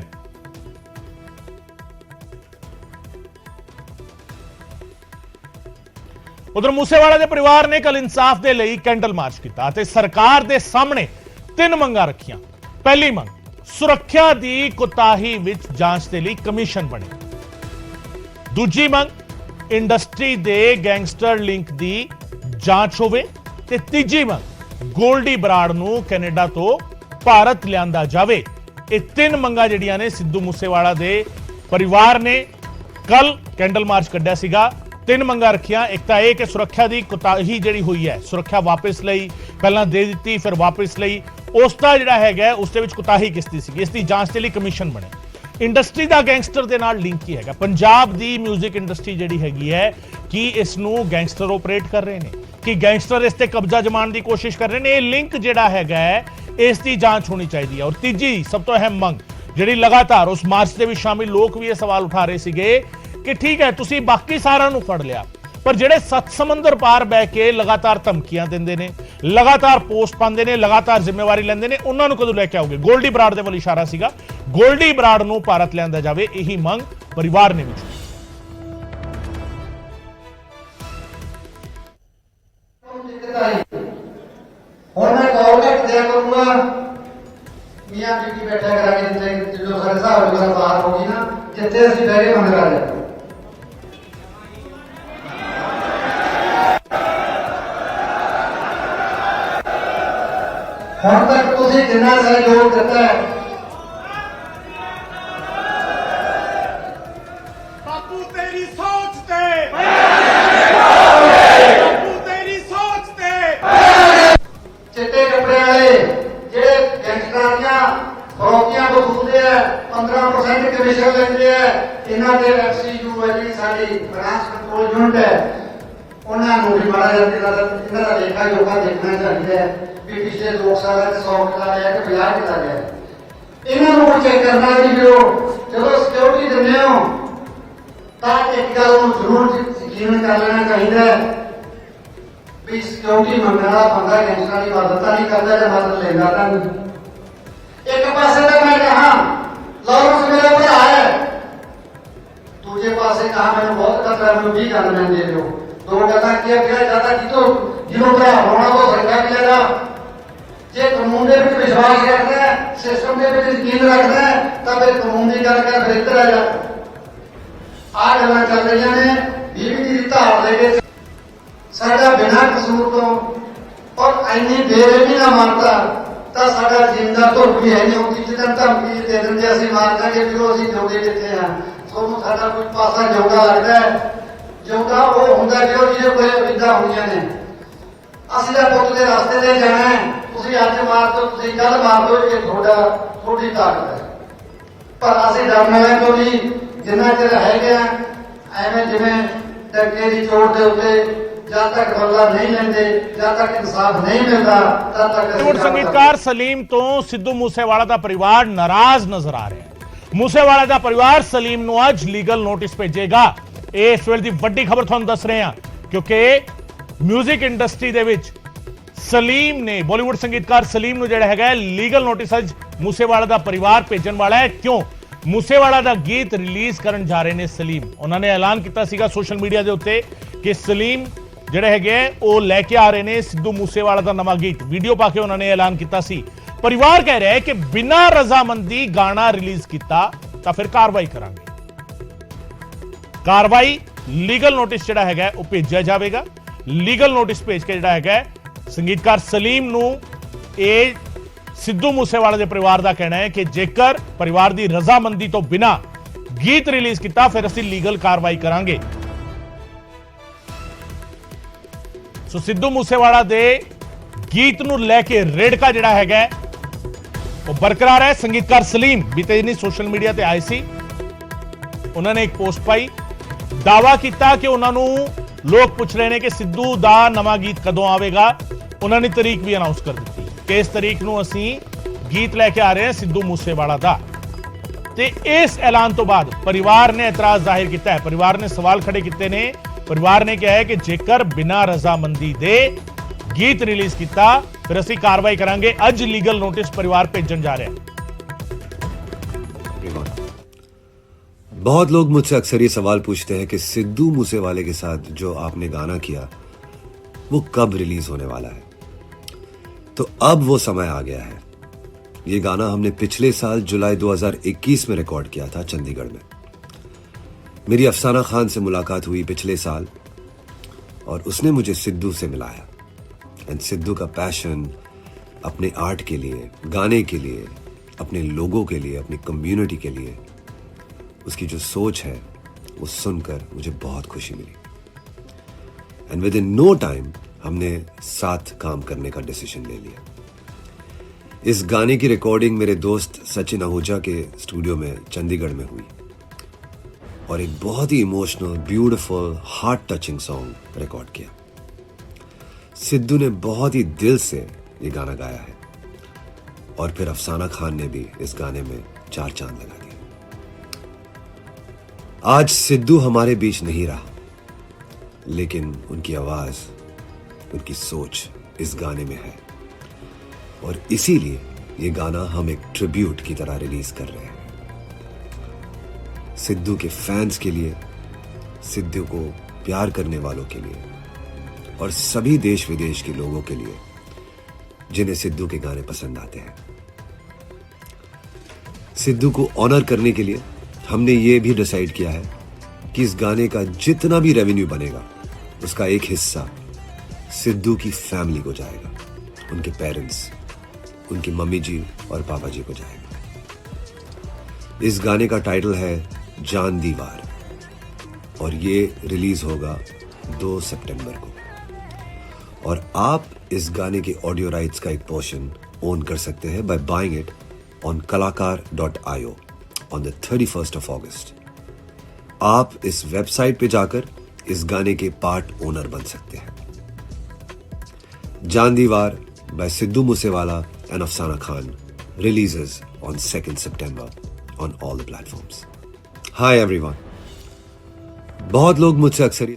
ਉਧਰ ਮੂਸੇਵਾਲਾ ਦੇ ਪਰਿਵਾਰ ਨੇ ਕੱਲ ਇਨਸਾਫ ਦੇ ਲਈ ਕੈਂਡਲ ਮਾਰਚ ਕੀਤਾ ਅਤੇ ਸਰਕਾਰ ਦੇ ਸਾਹਮਣੇ 3 ਮੰਗਾਂ ਰੱਖੀਆਂ। ਪਹਿਲੀ ਮੰਗ, ਸੁਰੱਖਿਆ ਦੀ ਕੁਤਾਹੀ ਵਿੱਚ ਜਾਂਚ ਦੇ ਲਈ ਕਮਿਸ਼ਨ ਬਣੇ। ਦੂਜੀ ਮੰਗ, ਇੰਡਸਟਰੀ ਦੇ ਗੈਂਗਸਟਰ ਲਿੰਕ ਦੀ ਜਾਂਚ ਹੋਵੇ ਤੇ ਤੀਜੀ ਮੰਗ, ਗੋਲਡੀ ਬਰਾੜ ਨੂੰ ਕੈਨੇਡਾ ਤੋਂ ਭਾਰਤ ਲਿਆਂਦਾ ਜਾਵੇ। ਇਹ 3 ਮੰਗਾਂ ਜਿਹੜੀਆਂ ਨੇ ਸਿੱਧੂ ਮੂਸੇਵਾਲਾ ਦੇ ਪਰਿਵਾਰ ਨੇ ਕੱਲ ਕੈਂਡਲ ਮਾਰਚ ਕੱਢਿਆ ਸੀਗਾ। 3 ਮੰਗਾਂ ਰੱਖੀਆਂ। ਇੱਕ ਤਾਂ ਇਹ ਕਿ ਸੁਰੱਖਿਆ ਦੀ ਕੁਤਾਹੀ ਜਿਹੜੀ ਹੋਈ ਹੈ, ਸੁਰੱਖਿਆ ਵਾਪਸ ਲਈ, ਪਹਿਲਾਂ ਦੇ ਦਿੱਤੀ ਫਿਰ ਵਾਪਸ ਲਈ, ਉਸ ਦਾ ਜਿਹੜਾ ਹੈਗਾ ਉਸ ਦੇ ਵਿੱਚ ਕੁਤਾਹੀ ਕਿਸ ਦੀ ਸੀ, ਇਸ ਦੀ ਜਾਂਚ ਦੇ ਲਈ ਕਮਿਸ਼ਨ ਬਣੇ। ਇੰਡਸਟਰੀ ਦਾ ਗੈਂਗਸਟਰ ਦੇ ਨਾਲ ਲਿੰਕ ਕੀ ਹੈਗਾ? ਪੰਜਾਬ ਦੀ 뮤직 ਇੰਡਸਟਰੀ ਜਿਹੜੀ ਹੈਗੀ ਹੈ ਕਿ ਇਸ ਨੂੰ ਗੈਂਗਸਟਰ ਆਪਰੇਟ ਕਰ ਰਹੇ ਨੇ, ਕਿ ਗੈਂਗਸਟਰ ਇਸ ਤੇ ਕਬਜ਼ਾ ਜਮਾਉਣ ਦੀ ਕੋਸ਼ਿਸ਼ ਕਰ ਰਹੇ ਨੇ? ਇਹ ਲਿੰਕ ਜਿਹੜਾ ਹੈਗਾ ਇਸ ਦੀ ਜਾਂਚ ਹੋਣੀ ਚਾਹੀਦੀ ਹੈ। ਔਰ ਤੀਜੀ ਸਭ ਤੋਂ ਅਹਿਮ ਮੰਗ ਜਿਹੜੀ ਲਗਾਤਾਰ ਉਸ ਮਾਰਚ ਦੇ ਵਿੱਚ ਸ਼ਾਮਿਲ ਲੋਕ ਵੀ ਇਹ ਸਵਾਲ ਉਠਾ ਰਹੇ ਸੀਗੇ ਕਿ ਠੀਕ ਹੈ ਤੁਸੀਂ ਬਾਕੀ ਸਾਰਿਆਂ ਨੂੰ ਫੜ ਲਿਆ, ਪਰ ਜਿਹੜੇ 7 ਸਮੁੰਦਰ ਪਾਰ ਬਹਿ ਕੇ ਲਗਾਤਾਰ ਧਮਕੀਆਂ ਦਿੰਦੇ ਨੇ, ਲਗਾਤਾਰ ਪੋਸਟ ਪਾਉਂਦੇ ਨੇ, ਲਗਾਤਾਰ ਜ਼ਿੰਮੇਵਾਰੀ ਲੈਂਦੇ ਨੇ, ਉਹਨਾਂ ਨੂੰ ਕਦੋਂ ਲੈ ਕੇ ਆਓਗੇ? ਗੋਲਡੀ ਬਰਾੜ ਦੇ ਵੱਲ ਇਸ਼ਾਰਾ ਸੀਗਾ, ਗੋਲਡੀ ਬਰਾੜ ਨੂੰ ਭਾਰਤ ਲਿਆਂਦਾ ਜਾਵੇ, ਇਹੀ ਮੰਗ ਪਰਿਵਾਰ ਨੇ ਵਿੱਚ। जिथे असीं बह के मंदिर आ जाए। हुण तक तुसीं जिन्ना सहयोग दिता है, बापू तेरी सोच ते बापू तेरी सोच ते चिट्टे कपड़े वाले जेडे गैंगस्टरां दीआं फरौतियां वसूलदे है, 15% कमीशन लैंदे है, इन्हां दे FCU है जी साडी ब्रांच कंट्रोल यूनिट है, उन्हां नूं भी माड़ा जिहा इन्हां दा लेखा जोखा देखना चाहिए है भी पिछले 2 साल 100 किला लिया कि 50 किला लिया। इन्हां नूं चेक करना जी भी चलो सिक्योरिटी दिंदे हो तां एक गल नूं जरूर यकीन कर लेना चाहिए भी सिक्योरिटी मंगण वाला बंदा गैंगस्टरां की मदद नहीं करता या मदद लेंदा तां नहीं। एक पासे तो मैं कहा लॉरेंस मेरा भरा है, दूजे पासे कहा मैं बहुत खतरा मैं भी गल मैं दे दो दो गल्लां किया गया ज्यादा की तो जिन्हों भरा होना तो सरकार मिलेगा जे कानून के विच विश्वास रखना है, सिस्टम के विच यकीन रखना है तो फिर कानून की गल कर फिर इधर आ जा। आ गल्लां चल रही ने 20 की धार लेके साडा बिना कसूर तो और इन्नी बेरहमी ना मारता तो साडा जिंदा धुर भी है नहीं होती जिदा धमकी दे देंगे असीं मार देंगे फिर असीं जिउंदे कित्थे हैं। सोनू साडा कोई पासा जिउंदा लगदा है, जिउंदा वो हुंदा जो जिहदे कोल इदां होंदियां ने। असीं तां पुੱਤ दे रास्ते ते जाना है, तुसीं अज मार दो तुसीं कल मार दो ये थोड़ी ताकत है, पर असीं डरन वालिਆਂ ਤੋਂ भी जिन्ना चिर हैगे एवें जिवें डंके की चोट के उत्ते जब तक बदला नहीं लेंदे जब तक इंसाफ नहीं मिलता तब तक बॉलीवुड संगीतकार सलीम तो सिद्धू मूसेवाला का परिवार नाराज नजर आ रहा है। मूसेवाला का परिवार सलीम ਨੂੰ ਅੱਜ ਲੀਗਲ ਨੋਟਿਸ ਭੇਜੇਗਾ। ਇਸ ਵੇਲੇ ਦੀ ਵੱਡੀ ਖਬਰ ਤੁਹਾਨੂੰ ਦੱਸ ਰਹੇ ਹਾਂ ਕਿਉਂਕਿ ਮਿਊਜ਼ਿਕ ਇੰਡਸਟਰੀ ਦੇ ਵਿੱਚ ਸਲੀਮ ਨੇ ਬਾਲੀਵੁੱਡ ਸੰਗੀਤਕਾਰ ਸਲੀਮ ਨੂੰ ਜਿਹੜਾ ਹੈਗਾ ਲੀਗਲ ਨੋਟਿਸ ਅੱਜ ਮੂਸੇਵਾਲਾ ਦਾ ਪਰਿਵਾਰ ਭੇਜਣ ਵਾਲਾ ਹੈ। ਕਿਉਂ? ਮੂਸੇਵਾਲਾ ਦਾ ਗੀਤ ਰਿਲੀਜ਼ ਕਰਨ ਜਾ ਰਹੇ ਨੇ ਸਲੀਮ। ਉਹਨਾਂ ਨੇ ਐਲਾਨ ਕੀਤਾ ਸੀਗਾ ਸੋਸ਼ਲ ਮੀਡੀਆ ਦੇ ਉੱਤੇ ਕਿ ਸਲੀਮ ਜਿਹੜੇ ਹੈਗੇ ਉਹ ਲੈ ਕੇ ਆ ਰਹੇ ਨੇ ਸਿੱਧੂ ਮੂਸੇਵਾਲਾ ਦਾ ਨਵਾਂ ਗੀਤ। ਵੀਡੀਓ ਪਾ ਕੇ ਉਹਨਾਂ ਨੇ ਐਲਾਨ ਕੀਤਾ ਸੀ। ਪਰਿਵਾਰ ਕਹਿ ਰਿਹਾ ਹੈ ਕਿ ਬਿਨਾਂ ਰਜ਼ਾਮੰਦੀ ਗਾਣਾ ਰਿਲੀਜ਼ ਕੀਤਾ ਤਾਂ ਫਿਰ ਕਾਰਵਾਈ ਕਰਾਂਗੇ। ਕਾਰਵਾਈ ਲੀਗਲ ਨੋਟਿਸ ਜਿਹੜਾ ਹੈਗਾ ਉਹ ਭੇਜਿਆ ਜਾਵੇਗਾ। ਲੀਗਲ ਨੋਟਿਸ ਭੇਜ ਕੇ ਜਿਹੜਾ ਹੈਗਾ ਸੰਗੀਤਕਾਰ ਸਲੀਮ ਨੂੰ ਇਹ ਸਿੱਧੂ ਮੂਸੇਵਾਲੇ ਦੇ ਪਰਿਵਾਰ ਦਾ ਕਹਿਣਾ ਹੈ ਕਿ ਜੇਕਰ ਪਰਿਵਾਰ ਦੀ ਰਜ਼ਾਮੰਦੀ ਤੋਂ ਬਿਨਾਂ ਗੀਤ ਰਿਲੀਜ਼ ਕੀਤਾ ਫਿਰ ਅਸੀਂ ਲੀਗਲ ਕਾਰਵਾਈ ਕਰਾਂਗੇ। ਸੋ ਸਿੱਧੂ ਮੂਸੇਵਾਲਾ ਦੇ ਗੀਤ ਨੂੰ ਲੈ ਕੇ ਰੇੜਕਾ ਜਿਹੜਾ ਹੈਗਾ ਉਹ ਬਰਕਰਾਰ ਹੈ। ਸੰਗੀਤਕਾਰ ਸਲੀਮ ਬੀਤੇ ਦਿਨੀ ਸੋਸ਼ਲ ਮੀਡੀਆ ਤੇ ਆਏ ਸੀ। ਉਹਨਾਂ ਨੇ ਇੱਕ ਪੋਸਟ ਪਾਈ, ਦਾਅਵਾ ਕੀਤਾ ਕਿ ਉਹਨਾਂ ਨੂੰ ਲੋਕ ਪੁੱਛ ਰਹੇ ਨੇ ਕਿ ਸਿੱਧੂ ਦਾ ਨਵਾਂ ਗੀਤ ਕਦੋਂ ਆਵੇਗਾ। ਉਹਨਾਂ ਨੇ ਤਾਰੀਖ ਵੀ ਅਨਾਉਂਸ ਕਰ ਦਿੱਤੀ ਕਿ ਇਸ ਤਾਰੀਖ ਨੂੰ ਅਸੀਂ ਗੀਤ ਲੈ ਕੇ ਆ ਰਹੇ ਹਾਂ ਸਿੱਧੂ ਮੂਸੇਵਾਲਾ ਦਾ। ਤੇ ਇਸ ਐਲਾਨ ਤੋਂ ਬਾਅਦ ਪਰਿਵਾਰ ਨੇ ਇਤਰਾਜ਼ ਜ਼ਾਹਿਰ ਕੀਤਾ ਹੈ। ਪਰਿਵਾਰ ਨੇ ਸਵਾਲ ਖੜੇ ਕੀਤੇ ਨੇ। ਪਰਿਵਾਰ ਨੇ ਕਿਹਾ ਹੈ ਕਿ ਜੇਕਰ ਬਿਨਾਂ ਰਜ਼ਾਮੰਦੀ ਦੇ ਗੀਤ ਰਿਲੀਜ਼ ਕੀਤਾ ਫਿਰ ਅਸੀਂ ਕਾਰਵਾਈ ਕਰਾਂਗੇ। ਅੱਜ ਲੀਗਲ ਨੋਟਿਸ ਪਰਿਵਾਰ ਭੇਜਣ ਜਾ ਰਿਹਾ ਹੈ। बहुत लोग मुझसे अक्सर ये सवाल पूछते हैं कि सिद्धू मूसेवाले के साथ जो आपने गाना किया वो कब रिलीज होने वाला है। तो अब वो समय आ गया है। ये गाना हमने पिछले साल जुलाई 2021 में रिकॉर्ड किया था चंडीगढ़ में। मेरी अफसाना खान से मुलाकात हुई पिछले साल और उसने मुझे सिद्धू से मिलाया। एंड सिद्धू का पैशन अपने आर्ट के लिए, गाने के लिए, अपने लोगों के लिए, अपनी कम्युनिटी के लिए, उसकी जो सोच है वो सुनकर मुझे बहुत खुशी मिली। And within no time हमने साथ काम करने का डिसीजन ले लिया। इस गाने की रिकॉर्डिंग मेरे दोस्त सचिन आहूजा के स्टूडियो में चंडीगढ़ में हुई और एक बहुत ही emotional, beautiful, heart touching song record किया। सिद्धू ने बहुत ही दिल से ये गाना गाया है और फिर अफसाना खान ने भी इस गाने में 4 चांद लगा दिए। आज सिद्धू हमारे बीच नहीं रहा, लेकिन उनकी आवाज, उनकी सोच इस गाने में है और इसीलिए ये गाना हम एक ट्रिब्यूट की तरह रिलीज कर रहे हैं। सिद्धू के फैंस के लिए, सिद्धू को प्यार करने वालों के लिए और सभी देश विदेश के लोगों के लिए जिन्हें सिद्धू के गाने पसंद आते हैं। सिद्धू को ऑनर करने के लिए हमने ये भी डिसाइड किया है कि इस गाने का जितना भी रेवेन्यू बनेगा उसका एक हिस्सा सिद्धू की फैमिली को जाएगा, उनके पेरेंट्स, उनकी मम्मी जी और पापा जी को जाएगा। इस गाने का टाइटल है जान दीवार और ये रिलीज होगा 2 सितंबर को। और आप इस गाने के ऑडियो राइट्स का एक पोर्शन ओन कर सकते हैं by buying it on kalakar.io on the 31st of August। आप इस वेबसाइट पे जाकर इस गाने के पार्ट ओनर बन सकते हैं। जान दीवार बाय सिद्धू मूसेवाला एंड अफसाना Khan releases on 2nd September on all the platforms. Hi everyone. बहुत लोग मुझसे अक्सर